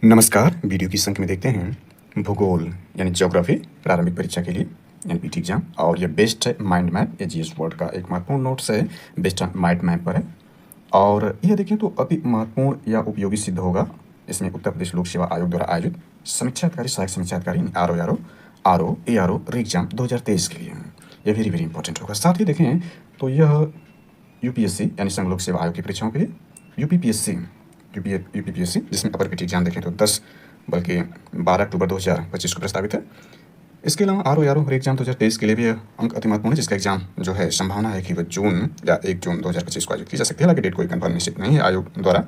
नमस्कार। वीडियो की संख्या में देखते हैं भूगोल यानी ज्योग्राफी प्रारंभिक परीक्षा के लिए यानी पीटी एग्जाम। और ये बेस्ड है माइंड मैप एजीएस वर्ड का एक महत्वपूर्ण नोट्स है, बेस्ड ऑन माइंड मैप पर है। और यह देखें तो अति महत्वपूर्ण या उपयोगी सिद्ध होगा। इसमें उत्तर प्रदेश लोक सेवा आयोग द्वारा आयोजित समीक्षाधिकारी सहायक समीक्षाधिकारी आर ओ एग्जाम 2023 के लिए यह वेरी वेरी इंपॉर्टेंट होगा। साथ ही देखें तो यह यूपीएससी यानी संघ लोक सेवा आयोग की परीक्षाओं के लिए यूपीपीएससी जिसमें अपर पीटी एग्जाम देखें तो 12 अक्टूबर 2025 को प्रस्तावित है। इसके अलावा आर एग्जाम 2023 के लिए भी अंक अति महत्वपूर्ण है, जिसका एग्जाम जो है संभावना है कि वह जून या 1 जून 2025 को आयोजित की जा सकती है। हालांकि डेट कोई कंफर्म निश्चित नहीं है आयोग द्वारा,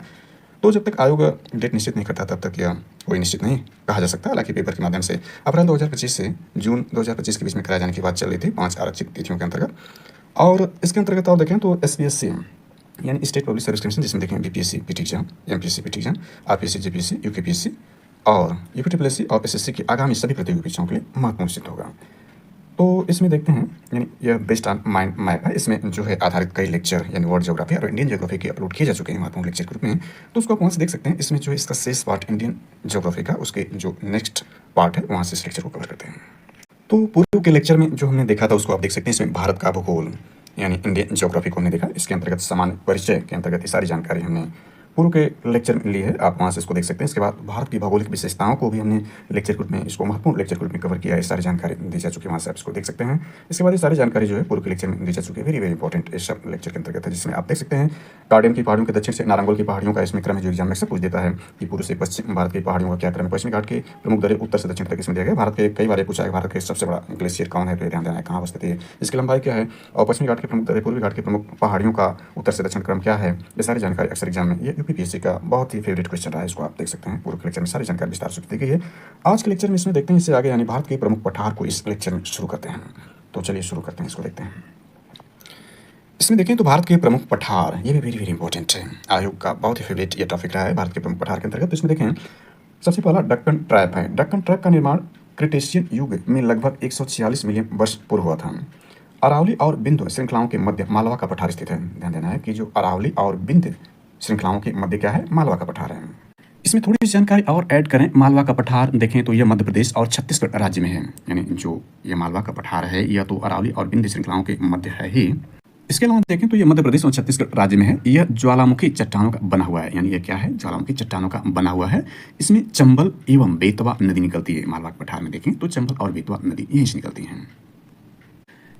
तो जब तक आयोग डेट निश्चित नहीं करता तब तक यह कोई निश्चित नहीं कहा जा सकता। हालांकि पेपर के माध्यम से अप्रैल 2025 से जून 2025 के बीच में कराए जाने की बात चल रही थी 5 आरक्षित तिथियों के अंतर्गत। और इसके अंतर्गत आप देखें तो SPSC यानी स्टेट पब्लिक सर्विस कमीशन, जिसमें देखें BPSC PT exam, MPSC PT exam, RPSC GPSC UKPSC और यूपीट्रिपलएससी और एसएससी की आगामी सभी प्रतियोगी परीक्षाओं के लिए महत्वपूर्ण सिद्ध होगा। तो इसमें देखते हैं यानी यह बेस्ड ऑन माइंड मैप है। इसमें जो है आधारित कई लेक्चर यानी वर्ल्ड ज्योग्राफी और इंडियन ज्योग्राफी के अपलोड किए जा चुके हैं महत्वपूर्ण लेक्चर ग्रुप में, तो उसको आप वहाँ से देख सकते हैं। इसमें जो है इसका शेष पार्ट इंडियन ज्योग्राफी का उसके जो नेक्स्ट पार्ट है वहाँ से इस लेक्चर को कवर करते हैं। तो पूर्व के लेक्चर में जो हमने देखा था उसको आप देख सकते हैं। इसमें भारत का भूगोल यानी इंडियन ज्योग्राफी को हमने देखा। इसके अंतर्गत सामान्य परिचय के अंतर्गत ये सारी जानकारी हमने पूर्व के लेक्चर में ली है, आप वहाँ से इसको देख सकते हैं। इसके बाद भारत की भौगोलिक विशेषताओं को भी हमने लेक्चर ग्रुप में, इसको महत्वपूर्ण लेक्चर ग्रुप में कवर किया है। सारी जानकारी दी जा चुकी है, वहाँ से आप इसको देख सकते हैं। इसके बाद ये सारी जानकारी जो है पूर्व के लेक्चर में दी जा चुकी है, वेरी वेरी इंपॉर्टेंट इस सब लेक्चर के अंतर्गत है, जिसमें आप देख सकते हैं कार्डियम की पहाड़ियों के दक्षिण से नारंगोल की पहाड़ियों का इसमें क्रम है, जो एग्जाम में से पूछ देता है कि पूर्व से पश्चिम भारत की पहाड़ियों का क्या क्रम है। पश्चिमी घाट के प्रमुख दर्रे उत्तर से दक्षिण तक इसमें दिया गया। भारत के कई बार पूछा है भारत के सबसे बड़ा ग्लेशियर कौन है, तो ध्यान देना है कहाँ अवस्थित है, इसकी लंबाई क्या है, और पश्चिमी घाट के प्रमुख दर्रे पूर्वी घाट के प्रमुख पहाड़ियों का उत्तर से दक्षिण क्रम क्या है। ये सारी जानकारी अक्सर एग्जाम में, ये यूपीपीएससी का बहुत ही फेवरेट क्वेश्चन रहा है, इसको आप देख सकते हैं। पूर्व के लेक्चर में सारी जानकारी विस्तार से दी गई है। आज के लेक्चर में इसमें देखते हैं इससे आगे यानी भारत के प्रमुख पठार को इस लेक्चर में शुरू करते हैं। तो चलिए शुरू करते हैं, इसको देखते हैं। इसमें देखें तो भारत के प्रमुख पठार, ये भी वेरी वेरी इंपॉर्टेंट है, आयोग का बहुत ही फेवरेट ये टॉपिक रहा है भारत के प्रमुख पठार के अंतर्गत। तो इसमें देखें सबसे पहला डक्कन ट्रैप है। डक्कन ट्रैप का निर्माण क्रिटेशियन युग में लगभग 146 मिलियन वर्ष पूर्व हुआ था। अरावली और बिंदु श्रृंखलाओं के मध्य मालवा का पठार स्थित है। ध्यान देना है कि जो अरावली और बिंदु श्रृंखलाओं के मध्य क्या है, मालवा का पठार है। इसमें थोड़ी सी जानकारी और ऐड करें, मालवा का पठार देखें तो यह मध्य प्रदेश और छत्तीसगढ़ राज्य में है। यानी जो ये मालवा का पठार है यह तो अरावली और बिंदु श्रृंखलाओं के मध्य है ही। इसके अलावा देखें तो ये मध्य प्रदेश और छत्तीसगढ़ राज्य में है। यह ज्वालामुखी चट्टानों का बना हुआ है, यानी यह क्या है, ज्वालामुखी चट्टानों का बना हुआ है। इसमें चंबल एवं बेतवा नदी निकलती है। मालवा के पठार में देखें तो चंबल और बेतवा नदी यहीं से निकलती हैं।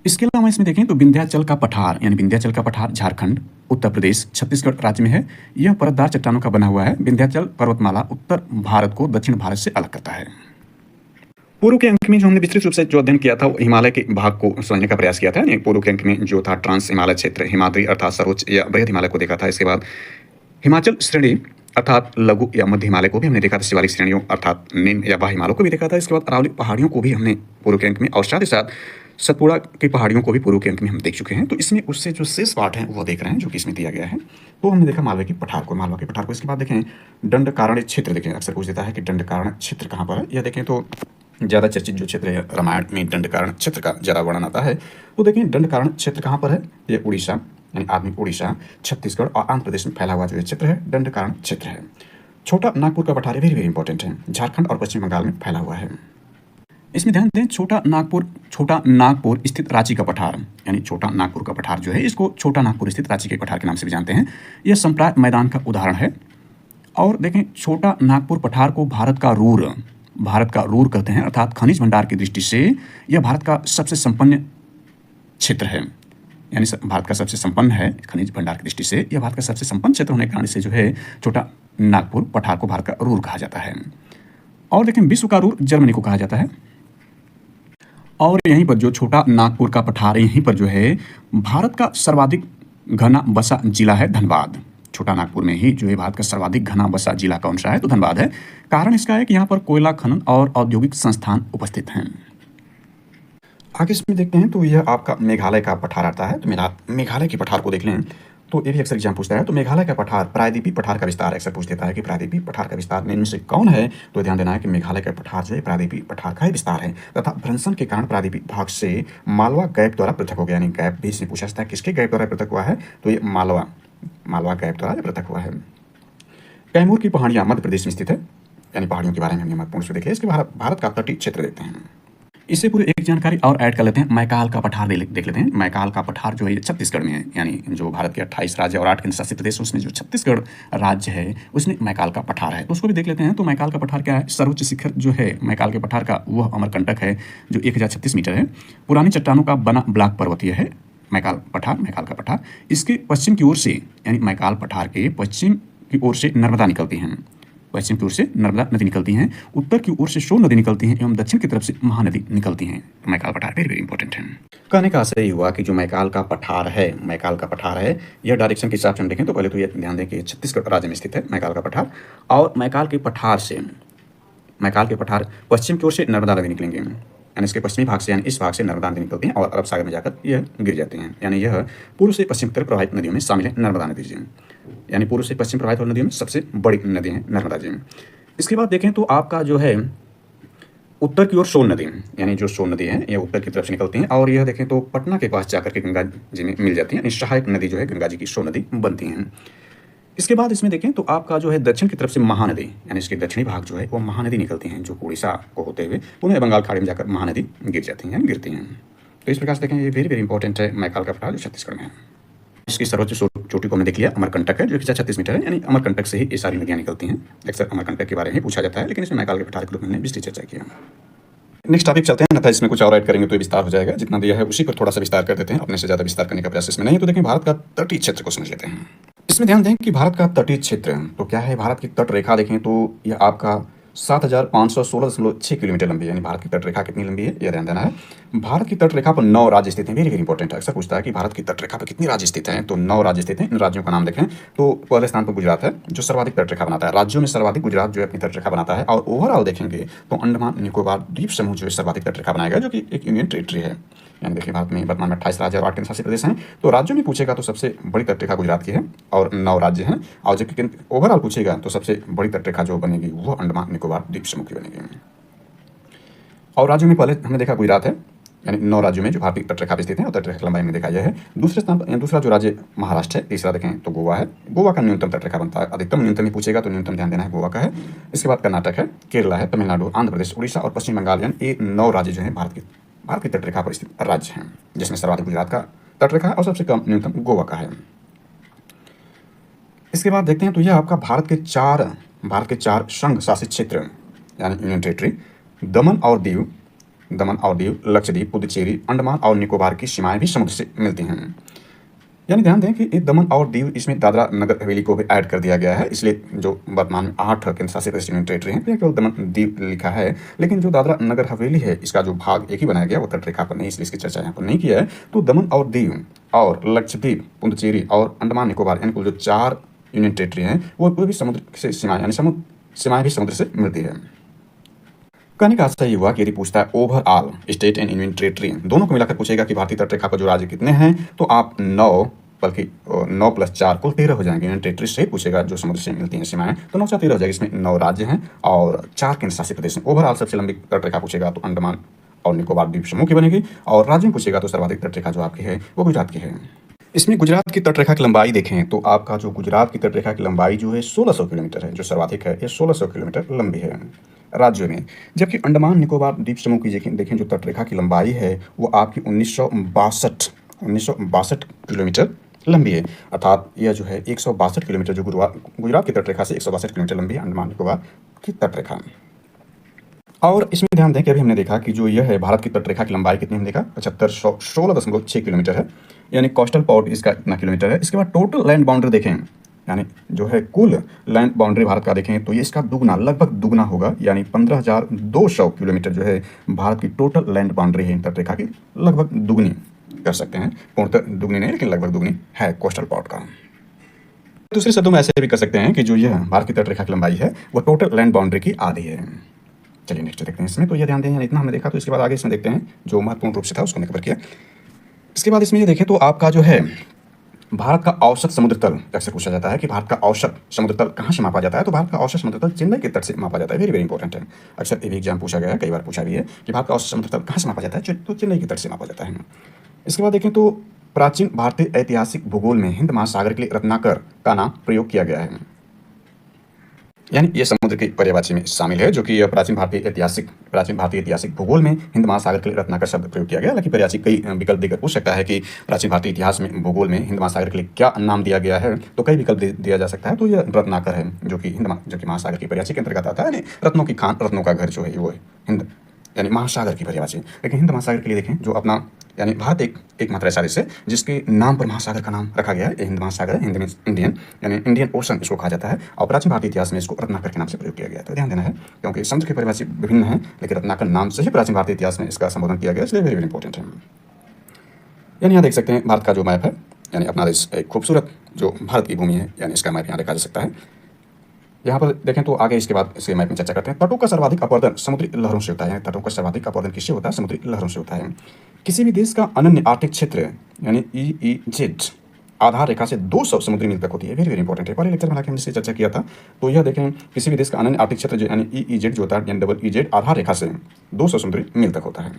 इसके अलावा इसमें देखें तो विंध्याचल का पठार, यानी विंध्याचल का पठार झारखंड, उत्तर प्रदेश, छत्तीसगढ़ राज्य में है। यह परतदार चट्टानों का बना हुआ है। विंध्याचल पर्वतमाला उत्तर भारत को दक्षिण भारत से अलग करता है। पूर्व के अंक में जो हमने विस्तृत रूप से जो अध्ययन किया था वो हिमालय के भाग को समझने का प्रयास किया था। पूर्व के अंक में जो था ट्रांस हिमालय क्षेत्र, हिमाद्री अर्थात सर्वोच्च या बृहद हिमालय को देखा था। इसके बाद हिमाचल श्रेणी अर्थात लघु या मध्य हिमालय को भी हमने देखा था। शिवालिक श्रेणियों अर्थात निम्न या बाह्य हिमालय को भी देखा था। इसके बाद अरावली पहाड़ियों को भी हमने पूर्व के अंक में, और साथ ही साथ सतपुड़ा की पहाड़ियों को भी पूर्व के अंक में हम देख चुके हैं। तो इसमें उससे जो शेष पार्ट है वो देख रहे हैं जो कि इसमें दिया गया है। तो हमने देखा मालवा के पठार को। इसके बाद देखें दंडकारण्य क्षेत्र। देखें अक्सर पूछ देता है कि दंडकारण्य क्षेत्र कहाँ पर है। यह देखें तो ज़्यादा चर्चित जो क्षेत्र है रामायण में दंडकारण्य क्षेत्र का ज़्यादा वर्णन आता है। तो देखें दंडकारण्य क्षेत्र कहाँ पर है, ये उड़ीसा यानी आधुनिक उड़ीसा, छत्तीसगढ़ और आंध्र प्रदेश में फैला हुआ जो क्षेत्र है दंडकारण्य क्षेत्र है। छोटा नागपुर का पठार वेरी वेरी इंपॉर्टेंट है, झारखंड और पश्चिम बंगाल में फैला हुआ है। इसमें ध्यान दें छोटा नागपुर स्थित रांची का पठार, यानी छोटा नागपुर का पठार जो है इसको छोटा नागपुर स्थित रांची के पठार के नाम से भी जानते हैं। यह संप्राय मैदान का उदाहरण है। और देखें छोटा नागपुर पठार को भारत का रूर कहते हैं, अर्थात खनिज भंडार की दृष्टि से यह भारत का सबसे संपन्न क्षेत्र है। यानी भारत का सबसे संपन्न है खनिज भंडार की दृष्टि से, यह भारत का सबसे संपन्न क्षेत्र होने के कारण से जो है छोटा नागपुर पठार को भारत का रूर कहा जाता है। और देखें विश्व का रूर जर्मनी को कहा जाता है। और यहीं पर जो छोटा नागपुर का पठार है, यहीं पर जो है भारत का सर्वाधिक घना बसा जिला है धनबाद। छोटा नागपुर में ही जो है भारत का सर्वाधिक घना बसा जिला कौन सा है, तो धनबाद है। कारण इसका है कि यहाँ पर कोयला खनन और औद्योगिक संस्थान उपस्थित हैं। आगे इसमें देखते हैं तो यह आपका मेघालय का पठार आता है। तो मेघालय के पठार को देख लें तो ये भी अक्सर एग्जाम पूछता है। तो मेघालय का पठार प्रायद्वीपीय पठार का विस्तार अक्सर पूछ देता है कि प्रायद्वीपीय पठार का विस्तार इनमें से कौन है। तो ध्यान देना है कि मेघालय का पठार जो है प्रायद्वीपीय पठार का ही विस्तार है तथा भ्रंशन के कारण प्रायद्वीपीय भाग से मालवा गैप द्वारा पृथक हो गया। यानी गैप भी इसमें पूछा जाता है किसके गैप द्वारा पृथक हुआ है, तो ये मालवा गैप द्वारा पृथक हुआ है। कैमूर की पहाड़ियाँ मध्य प्रदेश में स्थित है। यानी पहाड़ियों के बारे में हमने महत्वपूर्ण से देखे। इसके भारत का तटीय क्षेत्र देखते हैं। इससे पूरी एक जानकारी और ऐड कर लेते हैं। मैकाल का पठार देख लेते हैं। मैकाल का पठार जो है ये छत्तीसगढ़ में है, यानी जो भारत के 28 राज्य और 8 केंद्र शासित प्रदेश उसमें जो छत्तीसगढ़ राज्य है उसमें मैकाल का पठार है, तो उसको भी देख लेते हैं। तो मैकाल का पठार क्या है? सर्वोच्च शिखर जो है मैकाल के पठार का वह अमरकंटक है जो 1036 मीटर है। पुरानी चट्टानों का बना ब्लॉक पर्वतीय है मैकाल का पठार। इसके पश्चिम की ओर से, यानी मैकाल पठार के पश्चिम की ओर से नर्मदा निकलती हैं, पश्चिम की ओर से नर्मदा नदी निकलती हैं, उत्तर की ओर से सोन नदी निकलती हैं एवं दक्षिण की तरफ से महानदी निकलती हैं। मैकाल पठार वेरी वेरी इंपॉर्टेंट है। कहने का आशय हुआ कि जो मैकाल का पठार है, यह डायरेक्शन के हिसाब से हम देखें तो पहले तो ये ध्यान दें कि छत्तीसगढ़ राज्य में स्थित है मैकाल का पठार, और मैकाल के पठार पश्चिम की ओर से नर्मदा नदी निकलेंगे, यानी इसके पश्चिमी भाग से, यानी इस भाग से नर्मदा नदी निकलती हैं और अरब सागर में जाकर यह गिर जाती हैं, यानी यह पूर्व से पश्चिम तक प्रवाहित नदियों में शामिल है नर्मदा नदी जी, यानी पूर्व से पश्चिम प्रवाहित वाली नदियों में सबसे बड़ी नदी है नर्मदा जी। इसके बाद देखें तो आपका जो है उत्तर की ओर सोन नदी, यानी जो सोन नदी है ये उत्तर की तरफ से निकलती हैं और यह देखें तो पटना के पास जाकर के गंगा जी में मिल जाती है, यानी सहायक नदी जो है गंगा जी की सोन नदी बनती हैं। इसके बाद इसमें देखें तो आपका जो है दक्षिण की तरफ से महानदी, यानी इसके दक्षिणी भाग जो है वो महानदी निकलती हैं जो उड़ीसा को होते हुए पुनः बंगाल खाड़ी में जाकर महानदी गिर जाती हैं, गिरती हैं। तो इस प्रकार से देखें ये वेरी वेरी इंपॉर्टेंट है मैकाल का पठार जो छत्तीसगढ़ में है। इसकी सर्वोच्च चोटी को हमने देख लिया, अमरकंटक है जो 136 मीटर है, यानी अमरकंटक से ही ये सारी नदियाँ निकलती हैं। अक्सर अमरकंटक के बारे में पूछा जाता है, लेकिन इसमें मैकाल के पठार के रूप में हमने विस्तृत चर्चा किया। नेक्स्ट टॉपिक चलते हैं, ना इसमें कुछ और ऐड करेंगे तो विस्तार हो जाएगा। जितना दिया है उसी पर थोड़ा सा विस्तार कर देते हैं, अपने से ज़्यादा विस्तार करने का प्रयास इसमें नहीं है। तो देखें भारत का तटीय क्षेत्र को समझ लेते हैं। इसमें ध्यान दें कि भारत का तटीय क्षेत्र तो क्या है, भारत की तट रेखा देखें तो यह आपका 7516.6 किलोमीटर लंबी है, यानी भारत की तट रेखा कितनी लंबी है यह ध्यान देना है। भारत की तट रेखा पर 9 राज्य स्थित हैं, वेरी वेरी इंपॉर्टेंट है। अक्सर पूछता है कि भारत की तट रेखा पर कितने राज्य स्थित हैं, तो 9 राज्य स्थित हैं। इन राज्यों का नाम देखें तो पहले स्थान पर गुजरात है जो सर्वाधिक तट रेखा बनाता है, राज्यों में सर्वाधिक गुजरात जो है अपनी तट रेखा बनाता है। और ओवरऑल देखेंगे तो अंडमान निकोबार द्वीप समूह जो है सर्वाधिक तट रेखा बनाएगा, जो कि एक यूनियन टेरिटरी है। यानी देखिए भारत में वर्तमान में 28 राज्य और 8 केंद्र शासित प्रदेश हैं। तो राज्यों में पूछेगा तो सबसे बड़ी तट रेखा गुजरात की है और 9 राज्य हैं, और जबकि ओवरऑल पूछेगा तो सबसे बड़ी तट रेखा जो बनेगी वो अंडमान निकोबार द्वीप समूह की बनेगी। और राज्यों में पहले हमने देखा गुजरात है, यानी 9 राज्यों में जो भारतीय तट रेखा पर स्थित हैं और तट रेखा की लंबाई में देखा यह है। दूसरे स्थान पर दूसरा जो राज्य महाराष्ट्र है, तीसरा देखें तो गोवा है। गोवा का न्यूनतम तट रेखा बनता है, अधिकतम न्यूनतम ही पूछेगा तो न्यूनतम ध्यान देना है गोवा का है। इसके बाद कर्नाटक है, केरला है, तमिलनाडु, आंध्र प्रदेश, उड़ीसा और पश्चिम बंगाल, यानी ये 9 राज्य जो है भारत की तट रेखा पर स्थित राज्य हैं, जिसमें सर्वाधिक गुजरात का तट रेखा है और सबसे कम न्यूनतम गोवा का है। इसके बाद देखते हैं तो यह आपका भारत के चार संघ शासित क्षेत्र यानी यूनियन टेरिटरी दमन और दीव, लक्षद्वीप, पुदुचेरी, अंडमान और निकोबार की सीमाएं भी समुद्र से मिलती हैं। यानी ध्यान दें कि ये दमन और दीव इसमें दादरा नगर हवेली को भी ऐड कर दिया गया है, इसलिए जो वर्तमान में 8 केंद्र शासित यूनियन टेरिटरी हैं, केवल दमन दीव लिखा है, लेकिन जो दादरा नगर हवेली है इसका जो भाग एक ही बनाया गया वो तट रेखा पर नहीं, इसलिए इसकी चर्चा यहाँ पर नहीं किया है। तो दमन और दीव और लक्षद्वीप, पुदुचेरी और अंडमान निकोबार, यानी कुल जो 4 यूनियन टेरिटरी हैं वो भी समुद्र से सीमाएं, यानी सीमाएं भी समुद्र से मिलती है। कहने का अर्थ ये हुआ कि यदि पूछता है overall state and union territory दोनों को मिलाकर पूछेगा कि भारतीय तट रेखा पर जो राज्य कितने हैं, तो आप 9 बल्कि 9 + 4 कुल 13 हो जाएंगे। यूनियन टेरिटरी से पूछेगा जो समुद्र से मिलती हैं सीमाएं, तो 9 × 13 हो जाएगी। इसमें 9 राज्य हैं और 4 केंद्र शासित प्रदेश हैं। ओवरऑल सबसे लंबी तट रेखा पूछेगा तो अंडमान और निकोबार द्वीप समूह की बनेगी, और राज्य में पूछेगा तो सर्वाधिक तट रेखा जो आपकी है वो गुजरात की है। इसमें गुजरात की तट रेखा की लंबाई देखें तो आपका जो गुजरात की तट रेखा की लंबाई जो है 1600 किलोमीटर है, जो सर्वाधिक है ये 1600 किलोमीटर लंबी है राज्यों में। जबकि अंडमान निकोबार द्वीप समूह की देखें जो तट रेखा की लंबाई है वो आपकी 1962 किलोमीटर लंबी है, अर्थात यह जो है 162 किलोमीटर जो गुजरात की तट रेखा से 162 किलोमीटर लंबी है अंडमान निकोबार की तट रेखा। और इसमें ध्यान दें कि अभी हमने देखा कि जो यह है भारत की तट रेखा की लंबाई कितनी, हमने देखा 16.6 किलोमीटर है, यानी कोस्टल पॉर्ट इसका इतना किलोमीटर है। इसके बाद टोटल लैंड बाउंड्री देखें, यानी जो है कुल लैंड बाउंड्री भारत का देखें तो ये इसका दुगना, लगभग दुगना होगा, यानी 15,200 किलोमीटर जो है भारत की टोटल लैंड बाउंड्री है तट रेखा की, लगभग दुगनी कर सकते हैं, पूर्णतः दुगनी नहीं लेकिन लगभग दुगनी है कोस्टल पॉर्ट का। दूसरे शब्दों में ऐसे भी कर सकते हैं कि जो यह भारत की तट रेखा की लंबाई है वो टोटल लैंड बाउंड्री की आधी है। चलिए नेक्स्ट देखते हैं इसमें। तो ये ध्यान दें, इतना हमने देखा, तो इसके बाद आगे इसमें देखते हैं जो महत्वपूर्ण रूप से था उसको हमने कवर किया। इसके बाद इसमें ये देखें तो आपका जो है भारत का औसत समुद्र तल, अक्सर पूछा जाता है कि भारत का औसत समुद्र तल कहाँ से मापा जाता है, तो भारत का औसत समुद्र तल चेन्नई के तट से मापा जाता है। वेरी वेरी इंपॉर्टेंट है, अक्सर ये भी एग्जाम पूछा गया है, कई बार पूछा भी है कि भारत का औसत समुद्र तल कहाँ से मापा जाता है, तो चेन्नई के तट से मापा जाता है। इसके बाद देखें तो प्राचीन भारतीय ऐतिहासिक भूगोल में हिंद महासागर के लिए रत्नाकर का नाम प्रयोग किया गया है। यानी ये समुद्र की पर्यायवाची में शामिल है, जो कि प्राचीन भारतीय ऐतिहासिक भूगोल में हिंद महासागर के लिए रत्नाकर शब्द प्रयोग किया गया। हालांकि पर्यायवाची कई विकल्प देकर पूछ सकता है कि प्राचीन भारतीय इतिहास में भूगोल में हिंद महासागर के लिए क्या नाम दिया गया है, तो कई विकल्प दिया जा सकता है। तो यह रत्नाकर है, जो कि महासागर की पर्यायवाची के अंतर्गत आता है, यानी रत्नों की खान, रत्नों का घर जो है वो है हिंद, यानी महासागर की पर्यायवाची। लेकिन हिंद महासागर के लिए देखें, जो अपना यानी भारत एकमात्र ऐसा देश है जिसके नाम पर महासागर का नाम रखा गया है। ये हिंद महासागर है, हिंद मीन्स इंडियन, यानी इंडियन ओशन इसको कहा जाता है। और प्राचीन भारतीय इतिहास में इसको रत्नाकर के नाम से प्रयोग किया गया है। तो ध्यान देना है, क्योंकि समुद्र की परिभाषा विभिन्न है, लेकिन रत्नाकर नाम से ही प्राचीन भारतीय इतिहास में इसका संबोधन किया गया, इसलिए वेरी इंपॉर्टेंट है। यानी यहाँ देख सकते हैं भारत का जो मैप है, यानी अपना देश एक खूबसूरत जो भारत की भूमि है, यानी इसका मैप यहाँ देखा जा सकता है। यहाँ पर देखें तो आगे इसके बाद इसके मैप में चर्चा करते हैं। तटों का सर्वाधिक अपवर्तन समुद्री लहरों से होता है। तटों का सर्वाधिक अपवर्तन किससे होता है? समुद्री लहरों से होता है। किसी भी देश का अनन्य आर्थिक क्षेत्र यानी EEZ आधार रेखा से 200 समुद्री मील तक होती है। वेरी इंपॉर्टेंट है। पहले लेक्चर में हमने इससे चर्चा किया था। तो यह देखें, किसी भी देश का अनन्य आर्थिक क्षेत्र जो यानी EEZ जो होता है, यानी EEZ आधार रेखा से 200 समुद्री मील तक होता है।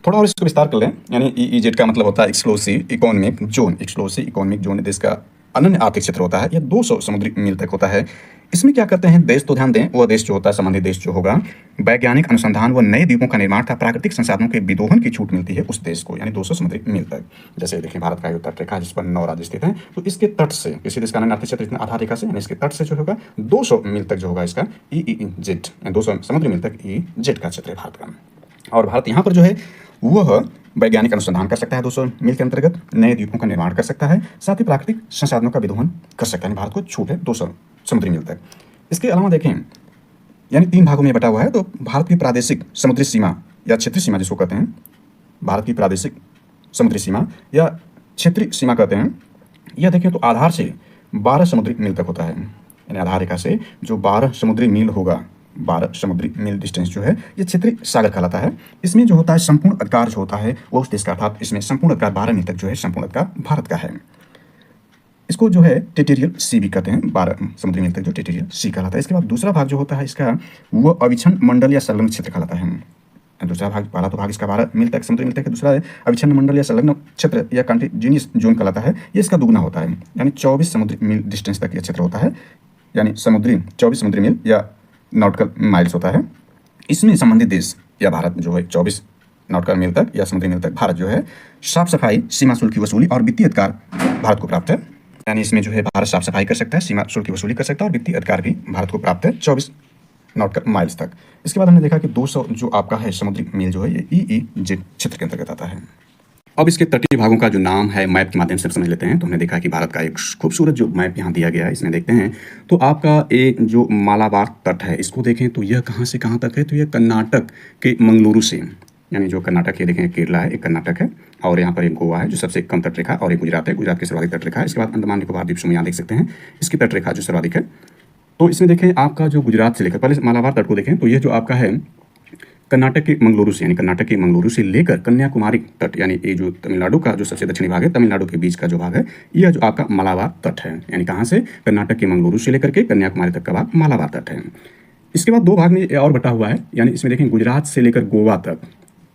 थोड़ा और इसको विस्तार कर लें, यानी EEZ का मतलब होता है exclusive economic zone. Exclusive economic zone देश का अनन्य आर्थिक क्षेत्र होता है, यह 200 समुद्री मील तक होता है। इसमें क्या करते हैं देश? तो ध्यान दें, वह देश जो होता है, संबंधित देश जो होगा, वैज्ञानिक अनुसंधान व नए द्वीपों का निर्माण तथा प्राकृतिक संसाधनों के विदोहन की छूट मिलती है उस देश को, यानी 200 समुद्री मील तक। जैसे देखें भारत का तट रेखा जिस पर 9 राज्य स्थित हैं, तो इसके तट से किसी देश का अनन्य आर्थिक क्षेत्र आधार रेखा से, यानी इसके तट से जो होगा 200 मील तक जो होगा इसका EEZ, 200 समुद्री मील तक EEZ का क्षेत्र है भारत का। और भारत यहाँ पर जो है वह वैज्ञानिक अनुसंधान कर सकता है 200 मील के अंतर्गत, नए द्वीपों का निर्माण कर सकता है, साथ ही प्राकृतिक संसाधनों का विदोहन कर सकता है। भारत को छूट है 200 समुद्री मील तक। इसके अलावा देखें, यानी 3 भागों में बटा हुआ है। तो भारत की प्रादेशिक समुद्री सीमा या क्षेत्रीय सीमा जिसको कहते हैं, भारत की प्रादेशिक समुद्री सीमा या क्षेत्रीय सीमा कहते हैं, यह देखें तो आधार से 12 समुद्री मील तक होता है। यानी आधार रेखा से जो 12 समुद्री मील होगा, 12 समुद्री मील डिस्टेंस जो है, ये क्षेत्रीय सागर कहलाता है। इसमें जो होता है संपूर्ण अधिकार जो होता है वो उस देश का, अर्थात इसमें संपूर्ण अधिकार 12 मील तक जो है संपूर्ण अधिकार भारत का है। इसको जो है टेरिटोरियल सी भी कहते हैं, 12 समुद्री मील तक जो टेरिटोरियल सी कहलाता है। इसके बाद दूसरा भाग जो होता है इसका, वो अविच्छिन्न मंडल या संलग्न क्षेत्र कहलाता है। दूसरा भाग, पहला तो भाग इसका 12 मील तक समुद्री मील तक है, दूसरा है अविच्छिन्न मंडल या संलग्न क्षेत्र या कंटिन्यूअस जोन कहलाता है। ये इसका दुगना होता है, यानी 24 समुद्री मील डिस्टेंस तक यह क्षेत्र होता है, यानी 24 समुद्री मील या नॉटिकल माइल्स होता है। इसमें संबंधित देश या भारत जो है 24 नॉटिकल मील तक या समुद्री मील तक भारत जो है साफ सफाई, सीमा शुल्क की वसूली और वित्तीय अधिकार भारत को प्राप्त है। यानी इसमें जो है भारत साफ सफाई कर सकता है, सीमा शुल्क की वसूली कर सकता है और वित्तीय अधिकार भी भारत को प्राप्त है 24 नॉटिकल माइल्स तक। इसके बाद हमने देखा कि 200 जो आपका है समुद्री मील जो है ये EEZ क्षेत्र के अंतर्गत आता है। अब इसके तटीय भागों का जो नाम है मैप के माध्यम से समझ लेते हैं। तो हमने देखा कि भारत का एक खूबसूरत जो मैप यहाँ दिया गया है, इसमें देखते हैं तो आपका एक जो मालाबार तट है, इसको देखें तो यह कहाँ से कहाँ तक है? तो यह कर्नाटक के मंगलुरु से, यानी जो कर्नाटक ये देखें केरला है, एक कर्नाटक है, और यहाँ पर एक गोवा है जो सबसे कम तट रेखा, और एक गुजरात है, गुजरात की सर्वाधिक तट रेखा है। इसके बाद अंडमान निकोबार द्वीप समूह यहाँ देख सकते हैं, इसकी तट रेखा जो सर्वाधिक है। तो इसमें देखें आपका जो गुजरात से लेकर, पहले मालाबार तट को देखें तो यह जो आपका है कर्नाटक के मंगलुरु से, यानी कर्नाटक के मंगलुरु से लेकर कन्याकुमारी तट, यानी ये जो तमिलनाडु का जो सबसे दक्षिणी भाग है, तमिलनाडु के बीच का जो भाग है, यह जो आपका मालाबार तट है। यानी कहाँ से? कर्नाटक के मंगलुरु से लेकर के कन्याकुमारी तक का भाग मालाबार तट है। इसके बाद 2 भाग में और बटा हुआ है, यानी इसमें देखें गुजरात से लेकर गोवा तक,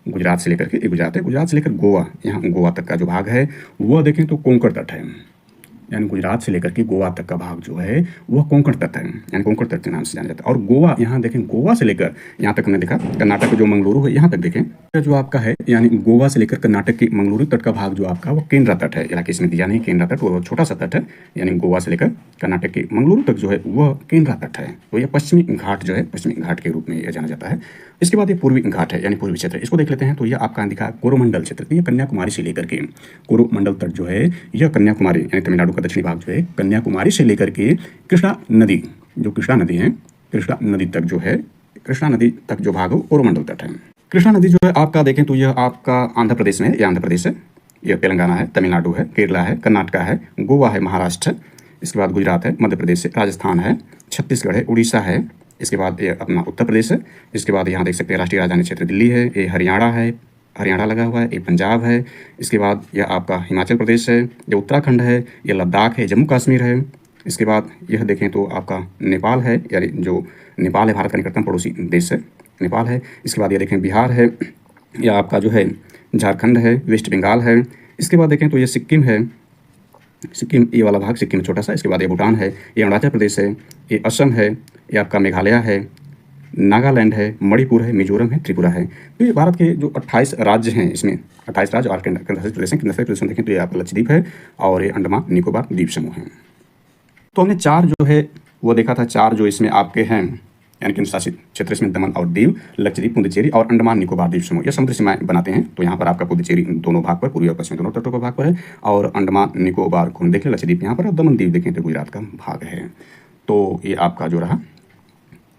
गुजरात से लेकर के गुजरात है, गुजरात से लेकर गोवा, यहाँ गोवा तक का जो भाग है वह देखें तो कोंकण तट है। यानी गुजरात से लेकर के गोवा तक का भाग जो है वह कोंकण तट है, यानी कोंकण तट के नाम से जाना जाता है। और गोवा, यहाँ देखें गोवा से लेकर यहाँ तक हमने देखा कर्नाटक का जो मंगलुरु है, यहाँ तक देखें जो आपका है, यानी गोवा से लेकर कर्नाटक के मंगलुरु तट का भाग जो आपका वो केंद्रा तट है। हालांकि इसमें दिया नहीं केंद्रा तट, वो छोटा सा तट है, यानी गोवा से लेकर कर्नाटक के मंगलुरु तक जो है वह केंद्रा तट है। तो यह पश्चिमी घाट जो है, पश्चिमी घाट के रूप में यह जाना जाता है। इसके बाद ये पूर्वी घाट है, यानी पूर्वी क्षेत्र, इसको देख लेते हैं। तो यह आपका दिखा कोरोमंडल क्षेत्र, तो ये कन्याकुमारी से लेकर के कोरोमंडल तट जो है यह कन्याकुमारी, यानी तमिलनाडु का दक्षिणी भाग जो है कन्याकुमारी से लेकर के कृष्णा नदी, जो कृष्णा नदी है, कृष्णा नदी तक जो है, कृष्णा नदी तक जो भाग हो कोरोमंडल तट है। कृष्णा नदी जो है आपका देखें तो यह आपका आंध्र प्रदेश में, यह आंध्र प्रदेश है, यह तेलंगाना है, तमिलनाडु है, केरला है, कर्नाटका है, गोवा है, महाराष्ट्र है, इसके बाद गुजरात है, मध्य प्रदेश है, राजस्थान है, छत्तीसगढ़ है, उड़ीसा है, इसके बाद ये अपना उत्तर प्रदेश है, इसके बाद यहाँ देख सकते हैं राष्ट्रीय राजधानी क्षेत्र दिल्ली है, ये हरियाणा है, हरियाणा लगा हुआ है, ये पंजाब है, इसके बाद यह आपका हिमाचल प्रदेश है, ये उत्तराखंड है, ये लद्दाख है, जम्मू कश्मीर है। इसके बाद यह देखें तो आपका नेपाल है, यानी जो नेपाल है भारत का निकटतम पड़ोसी देश है, नेपाल है। इसके बाद ये देखें बिहार है, या आपका जो है झारखंड है, वेस्ट बंगाल है। इसके बाद देखें तो ये सिक्किम है, सिक्किम ये वाला भाग सिक्किम छोटा सा। इसके बाद ये भूटान है, ये अरुणाचल प्रदेश है, ये असम है, ये आपका मेघालय है, नागालैंड है, मणिपुर है, मिजोरम है, त्रिपुरा है। तो ये भारत के जो 28 राज्य हैं, इसमें 28 राज्य और केंद्रशासित प्रदेश हैं। केंद्रशासित प्रदेश में देखें तो ये आपका लक्षद्वीप है और ये अंडमान निकोबार द्वीप समूह है। तो हमने 4 जो है वो देखा था, 4 जो इसमें आपके हैं यानी केंद्र शासित क्षेत्र इसमें दमन और दीव, लक्षद्वीप, पुडुचेरी और अंडमान निकोबार द्वीप समूह, ये समुद्री सीमाएं बनाते हैं। तो यहाँ पर आपका पुडुचेरी दोनों भाग पर, पूर्वी और पश्चिमी दोनों तटों के भाग पर है, और अंडमान निकोबार को देख लें, लक्षद्वीप यहाँ पर, और दमन दीव देखें तो गुजरात का भाग है। तो ये आपका जो रहा,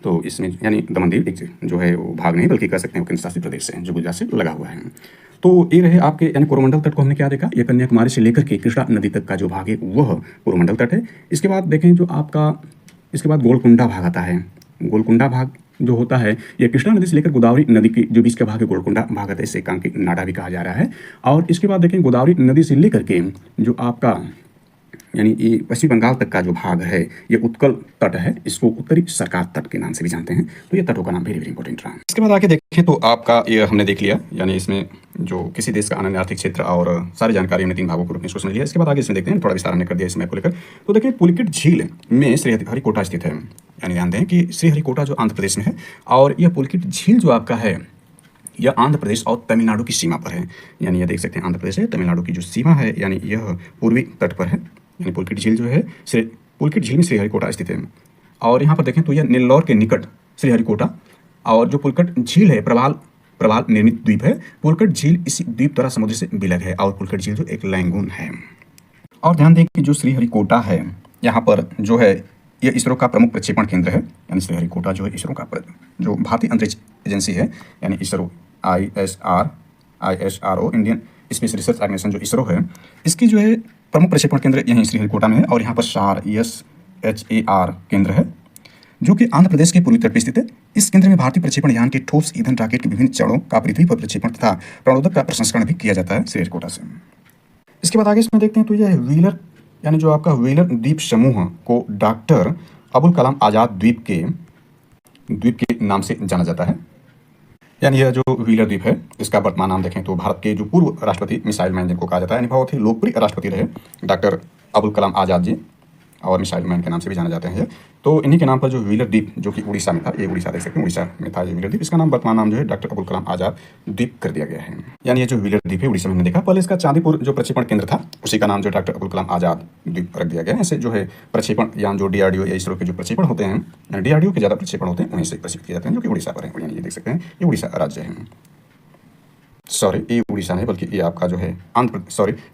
तो इसमें यानी दमन दीव एक जो है वो भाग नहीं बल्कि कह सकते हैं केंद्र शासित प्रदेश है जो गुजरात से लगा हुआ है। तो ये रहे आपके यानी कोरोमंडल तट को हमने क्या देखा, ये कन्याकुमारी से लेकर के कृष्णा नदी तक का जो भाग है वह कोरोमंडल तट है। इसके बाद देखें जो आपका, इसके बाद गोलकुंडा भाग आता है। गोलकुंडा भाग जो होता है ये कृष्णा नदी से लेकर गोदावरी नदी की जो बीच का भाग है गोलकुंडा भाग आता है, इसे कांकी नाडा भी कहा जा रहा है। और इसके बाद देखें गोदावरी नदी से लेकर के जो आपका यानी ये पश्चिम बंगाल तक का जो भाग है ये उत्कल तट है, इसको उत्तरी सरकार तट के नाम से भी जानते हैं। तो ये तटों का नाम वेरी वेरी इंपॉर्टेंट रहा। इसके बाद आगे देखें तो आपका ये हमने देख लिया, यानी इसमें जो किसी देश का अनन्य आर्थिक क्षेत्र और सारी जानकारी हमने 3 भागों के रूप में इसको समझ लिया। इसके बाद आगे इसमें देखते हैं, थोड़ा विस्तार हमने कर दिया इस मैप को लेकर। तो देखिए पुलिकेट झील में श्रीहरिकोटा स्थित है, यानी ध्यान दें कि श्रीहरिकोटा जो आंध्र प्रदेश में है, और यह पुलिकेट झील जो आपका है यह आंध्र प्रदेश और तमिलनाडु की सीमा पर है। यानी ये देख सकते हैं आंध्र प्रदेश है, तमिलनाडु की जो सीमा है, यानी यह पूर्वी तट पर है। यानी पुलिकेट झील जो है पुलिकेट झील में श्रीहरिकोटा स्थित है। और यहाँ पर देखें तो यह नेल्लौर के निकट श्रीहरिकोटा, और जो पुलिकेट झील है प्रवाल निर्मित द्वीप है। पुलिकेट झील इसी द्वीप द्वारा समुद्र से विलग है, और पुलिकेट झील जो एक लैंगून है। और ध्यान दें कि जो श्रीहरिकोटा है यहाँ पर जो है यह इसरो का प्रमुख प्रक्षेपण केंद्र है। यानी श्रीहरिकोटा जो है इसरो का जो भारतीय अंतरिक्ष एजेंसी है, यानी ISRO ISRO Indian space research organisation जो इसरो है, इसकी जो है प्रमुख प्रक्षेपण केंद्र यहीं श्रीहरिकोटा में है। और यहाँ पर SAR केंद्र है जो कि आंध्र प्रदेश के पूर्वी तट पर स्थित है। इस केंद्र में भारतीय प्रक्षेपण यान के ठोस ईंधन रॉकेट के विभिन्न चरणों का पृथ्वी पर प्रक्षेपण तथा प्रणोदक का प्रसंस्करण भी किया जाता है श्रीहरिकोटा से। इसके बाद आगे इसमें देखते हैं तो यह व्हीलर यानी जो आपका व्हीलर द्वीप समूह को डॉक्टर अबुल कलाम आज़ाद द्वीप के नाम से जाना जाता है। यानी यह जो व्हीलर द्वीप है इसका वर्तमान नाम देखें तो भारत के जो पूर्व राष्ट्रपति मिसाइल मैन जिनको कहा जाता है, यानी बहुत ही लोकप्रिय राष्ट्रपति रहे डॉक्टर अबुल कलाम आज़ाद जी, और मिसाइल मैन के नाम से भी जाना जाते हैं। तो इन्हीं के नाम पर जो व्हीलर द्वीप जो कि उड़ीसा में था, ये उड़ीसा देख सकते हैं, उड़ीसा में था ये व्हीलर द्वीप, इसका नाम वर्तमान नाम जो है डॉक्टर अबुल कलाम आज़ाद द्वीप कर दिया गया है। यानी ये जो व्हीलर द्वीप है उड़ीसा में हमने देखा, पहले इसका चांदीपुर जो प्रक्षेपण केंद्र था उसी का नाम जो डॉक्टर अबुल कलाम आज़ाद द्वीप रख दिया गया है। ऐसे जो है प्रक्षेपण यान जो DRDO या इसरो के जो प्रक्षेपण होते हैं, DRDO के ज़्यादा प्रक्षेपण होते हैं, वहीं से प्रक्षेपित किए जाते हैं, जो कि उड़ीसा पर है। यानी ये देख सकते हैं ये उड़ीसा राज्य है, सॉरी ये उड़ीसा नहीं बल्कि ये आपका जो है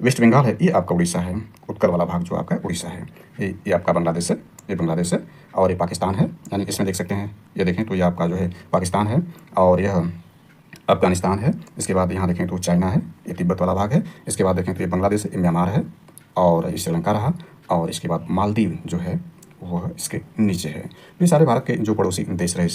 वेस्ट बंगाल है, ये आपका उड़ीसा है। उत्कल वाला भाग जो आपका उड़ीसा है, ये आपका बांग्लादेश है, ये बांग्लादेश है, और ये पाकिस्तान है। यानी इसमें देख सकते हैं, ये देखें तो ये आपका जो है पाकिस्तान है, और यह अफगानिस्तान है। इसके बाद यहाँ देखें तो चाइना है, ये तिब्बत वाला भाग है। इसके बाद देखें तो ये बांग्लादेश है, ये म्यांमार है, और ये श्रीलंका रहा, और इसके बाद मालदीव जो है वह इसके नीचे है। ये सारे भारत के जो पड़ोसी देश रहे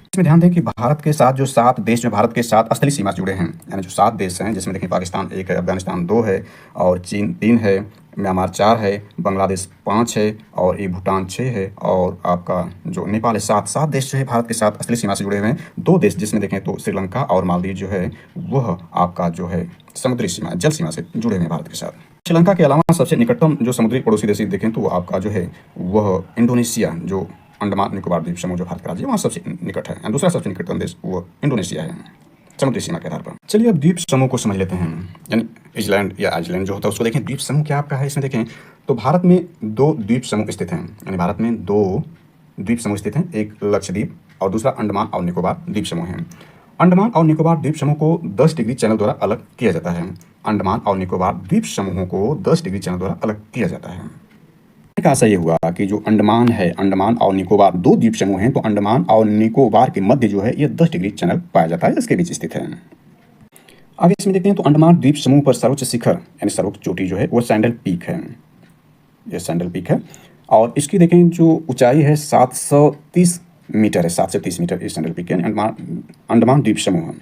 इसमें ध्यान दें कि भारत के साथ जो 7 देश जो भारत के साथ स्थलीय सीमा से जुड़े हैं, यानी जो 7 देश हैं, जिसमें देखें पाकिस्तान 1 है, अफगानिस्तान 2 है, और चीन 3 है, म्यांमार 4 है, बांग्लादेश 5 है, और ये भूटान 6 है, और आपका जो नेपाल है 7 देश जो है भारत के साथ स्थलीय सीमा से जुड़े हुए हैं। 2 देश जिसमें देखें तो श्रीलंका और मालदीव जो है वह आपका जो है समुद्री सीमा जल सीमा से जुड़े हुए हैं भारत के साथ। श्रीलंका के अलावा सबसे निकटतम जो समुद्री पड़ोसी देश देखें तो आपका जो है वह इंडोनेशिया जो अंडमान निकोबार द्वीप समूह जो भारत का राज्य है वहाँ सबसे निकट है। दूसरा सबसे निकटतम देश वो इंडोनेशिया है समुद्री सीमा के आधार पर। चलिए अब द्वीप समूह को समझ लेते हैं, यानी आइसलैंड या आइसलैंड जो होता है उसको देखें। द्वीप समूह क्या आपका है इसमें देखें तो भारत में 2 द्वीप समूह स्थित हैं, यानी भारत में 2 द्वीप समूह स्थित हैं, एक लक्षद्वीप और दूसरा अंडमान और निकोबार द्वीप समूह है। अंडमान और निकोबार द्वीप समूह को 10 डिग्री चैनल द्वारा अलग किया जाता है। अंडमान और निकोबार द्वीप समूहों को 10 डिग्री चैनल द्वारा अलग किया जाता है। का ऐसा ये हुआ कि जो अंडमान है, अंडमान और निकोबार 2 द्वीप समूह हैं, तो अंडमान और निकोबार के मध्य जो है ये 10 डिग्री चैनल पाया जाता है, इसके बीच स्थित है। आगे इसमें देखते हैं तो अंडमान द्वीप समूह पर सर्वोच्च शिखर यानी सर्वोच्च चोटी जो है वो सैंडल पीक है, ये सैंडल पीक है, और इसकी देखें जो ऊंचाई है 730 मीटर है, 7 से 30 मीटर ये सैंडल पीक है। अंडमान द्वीप समूह,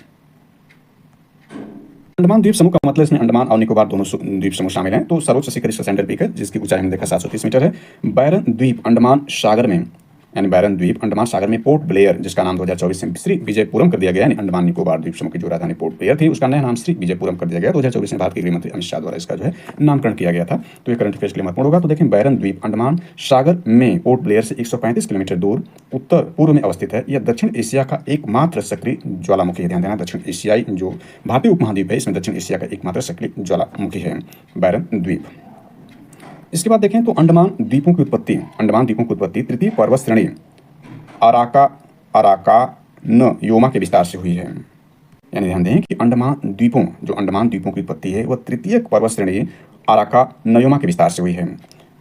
अंडमान द्वीप समूह का मतलब इसमें अंडमान और निकोबार दोनों द्वीप समूह शामिल हैं। तो सर्वोच्च शिखर इसका सैंडल पीक है जिसकी ऊंचाई हमने देखा 730 मीटर है। बैरन द्वीप अंडमान सागर में यानी बैरन द्वीप अंडमान सागर में पोर्ट ब्लेयर, जिसका नाम 2024 में श्री विजयपुरम कर दिया गया, यानी अंडमान निकोबार द्वीप समूह की जो राजधानी पोर्ट ब्लेयर थी उसका नया नाम श्री विजयपुरम कर दिया गया। 2024 में भारत के गृह मंत्री अमित शाह द्वारा इसका जो है नामकरण किया गया था। तो ये करंट अफेयर्स के लिए महत्वपूर्ण होगा। तो देखें, बैरन द्वीप अंडमान सागर में पोर्ट ब्लेयर से 135 किलोमीटर दूर उत्तर पूर्व में अवस्थित है। यह दक्षिण एशिया का एकमात्र सक्रिय ज्वालामुखी है। ध्यान देना, दक्षिण एशियाई जो भारतीय उपमहाद्वीप है इसमें दक्षिण एशिया का एकमात्र सक्रिय ज्वालामुखी है बैरन द्वीप। इसके बाद देखें तो अंडमान द्वीपों की उत्पत्ति तृतीय पर्वत श्रेणी अराकानयोमा के विस्तार से हुई है। यानी ध्यान दें कि अंडमान द्वीपों की उत्पत्ति है वह तृतीय पर्वत श्रेणी अराकानयोमा के विस्तार से हुई है।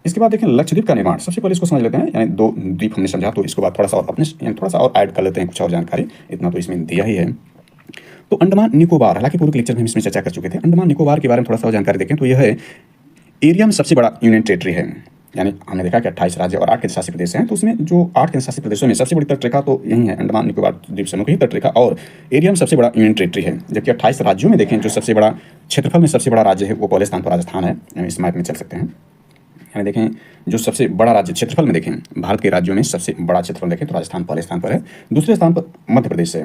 इसके बाद देखें लक्षद्वीप का निर्माण। सबसे पहले इसको समझ लेते हैं, यानी 2 द्वीप हमने समझा, तो इसके बाद थोड़ा सा और ऐड कर लेते हैं कुछ और जानकारी, इतना तो इसमें दिया ही है। तो अंडमान निकोबार, हालांकि पूरे लेक्चर में हम इसमें चर्चा कर चुके थे। अंडमान निकोबार के बारे में थोड़ा सा और जानकारी देखें तो यह है एरिया में सबसे बड़ा यूनियन टेरिटरी है। यानी हमने देखा कि 28 राज्य और 8 केंद्रशासित प्रदेश हैं, तो उसमें जो 8 केंद्रशासित प्रदेशों में सबसे बड़ी तटरेखा तो यही है, अंडमान निकोबार द्वीप समूह की तटरेखा, और एरिया में सबसे बड़ा यूनियन टेरिटरी है। जबकि 28 राज्यों में देखें जो सबसे बड़ा क्षेत्रफल में सबसे बड़ा राज्य है वो पहले स्थान पर राजस्थान है। हम इस मैप में चल सकते हैं। यानी देखें जो सबसे बड़ा राज्य क्षेत्रफल में देखें, भारत के राज्यों में सबसे बड़ा क्षेत्रफल देखें तो राजस्थान पहले स्थान पर है। दूसरे स्थान पर मध्य प्रदेश है,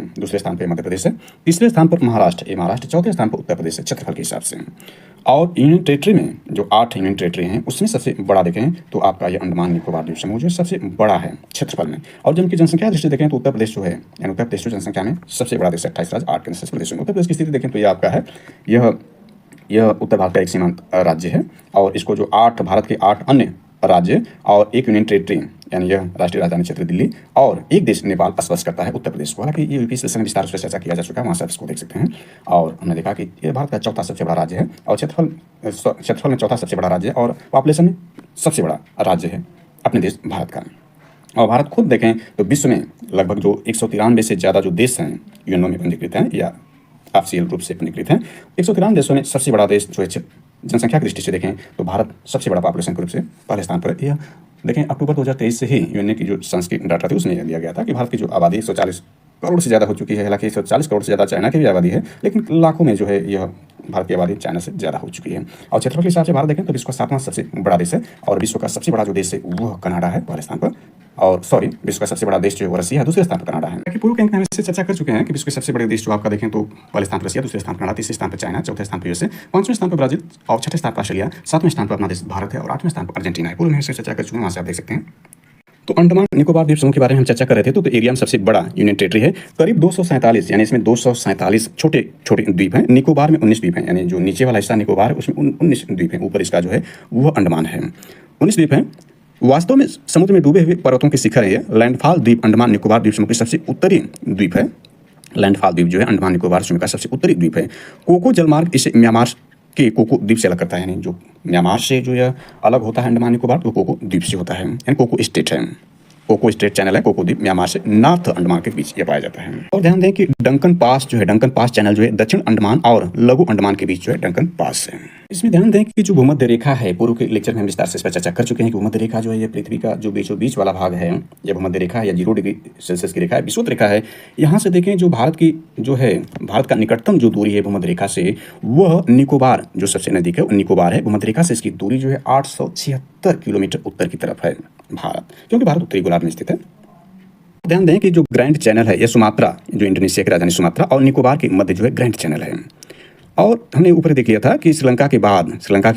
तीसरे स्थान पर महाराष्ट्र, चौथे स्थान पर उत्तर प्रदेश है क्षेत्रफल के हिसाब से। और यूनियन टेरिटरी में जो 8 यूनियन टेरिटरी हैं उसमें सबसे बड़ा देखें तो आपका ये अंडमान निकोबार द्वीप समूह जो सबसे बड़ा है क्षेत्रफल में। और जब उनकी जनसंख्या दृष्टि देखें तो उत्तर प्रदेश जो है, यानी उत्तर प्रदेश जो जनसंख्या में सबसे बड़ा देश है, 28 राज्य 8 केंद्रशासित प्रदेशों में। उत्तर प्रदेश की स्थिति देखें तो ये आपका है, यह उत्तर भारत का एक सीमांत राज्य है, और इसको जो 8 भारत के 8 अन्य राज्य और 1 यूनियन टेरिटरी, यानी यह राष्ट्रीय राजधानी क्षेत्र दिल्ली और एक देश नेपाल स्पर्श करता है उत्तर प्रदेश को। हालांकि ये यूपी सेशन में विस्तार से चर्चा किया जा चुका है, वहाँ से आप इसको देख सकते हैं। और हमने देखा कि यह भारत का चौथा सबसे बड़ा राज्य है, और क्षेत्रफल में चौथा सबसे बड़ा राज्य है, और पॉपुलेशन में सबसे बड़ा राज्य है अपने देश भारत का। और भारत खुद देखें तो विश्व में लगभग जो 193 से ज़्यादा जो देश हैं यूएनओ में पंजीकृत हैं या ऑफिशियल रूप से पंजीकृत हैं, 193 देशों में सबसे बड़ा देश जो है जनसंख्या की दृष्टि से देखें तो भारत सबसे बड़ा पॉपुलेशन के रूप से पहले स्थान पर है। यह देखें अक्टूबर 2023 से ही यूएनओ की जो सांस्कृतिक डाटा थी उसमें यह दिया गया था कि भारत की जो आबादी 140 करोड़ से ज़्यादा हो चुकी है। हालांकि 140 करोड़ से ज़्यादा चाइना की भी आबादी है, लेकिन लाखों में जो है यह भारत की आबादी चाइना से ज़्यादा हो चुकी है। और क्षेत्रफल के हिसाब से भारत देखें तो विश्व का 7वां सबसे बड़ा देश है, और विश्व का सबसे बड़ा जो देश है वह कनाडा है पहले स्थान पर, और विश्व का सबसे बड़ा देश जो है वो रसिया है, दूसरे स्थान पर कनाडा है। पूर्व के अंक में इससे चर्चा कर चुके हैं कि विश्व के सबसे बड़े देश जो आपका देखें तो पहले स्थान पर रसिया, दूसरे स्थान पर कनाडा, तीसरे स्थान पर चाइना, चौथे स्थान पर यूएसए, 5वें स्थान पर ब्राजील, और 6ठे स्थान पर ऑस्ट्रेलिया, 7वें स्थान पर अपना देश भारत है, और 8वें स्थान पर अर्जेंटीना है। पूर्व में इससे चर्चा कर चुके हैं, वहाँ से आप देख सकते हैं। तो अंडमान निकोबार द्वीप समूह के बारे में हम चर्चा कर रहे थे। तो एरिया में सबसे बड़ा यूनियन टेरिटरी है, करीब 247, यानी इसमें 247 छोटे छोटे द्वीप हैं। निकोबार में 19 द्वीप हैं, यानी जो नीचे वाला हिस्सा निकोबार है उसमें 19 द्वीप हैं, ऊपर इसका जो है वह अंडमान है, 19 द्वीप हैं। वास्तव में समुद्र में डूबे हुए पर्वतों के शिखर है। लैंडफॉल द्वीप अंडमान निकोबार द्वीप समूह की सबसे उत्तरी द्वीप है। लैंडफॉल द्वीप जो है अंडमान निकोबार समूह का सबसे उत्तरी द्वीप है। कोको जलमार्ग इसे म्यांमार के कोको द्वीप से अलग करता है, यानी जो म्यांमार से जो यह अलग होता है अंडमान निकोबार तो कोको द्वीप से होता है, यानी कोको स्टेट है। कोको स्टेट चैनल है, कोको द्वीप म्यांमार से नॉर्थ अंडमान के बीच ये पाया जाता है। और ध्यान दें कि डंकन पास चैनल जो है दक्षिण अंडमान और लघु अंडमान के बीच जो है डंकन पास है। इसमें ध्यान दें कि जो भूमध्य रेखा है, पूर्व के लेक्चर में हम विस्तार से इस पर चर्चा कर चुके हैं कि भूमध्य रेखा जो है ये पृथ्वी का जो बीचों बीच वाला भाग है, यह भूमध्य रेखा है या 0 डिग्री सेल्सियस की रेखा है, विषुवत रेखा है। यहाँ से देखें जो भारत का निकटतम जो दूरी है भूमध्य रेखा से, वह निकोबार जो सबसे नजदीक है निकोबार है। भूमध्य रेखा से इसकी दूरी जो है 876 किलोमीटर उत्तर की तरफ है भारत, क्योंकि भारत उत्तरी गोलार्ध में स्थित है। ध्यान दें कि जो ग्रैंड चैनल है, यह सुमात्रा जो इंडोनेशिया की राजधानी सुमात्रा और निकोबार के मध्य जो है ग्रैंड चैनल है। और हमने ऊपर देख लिया था कि श्रीलंका के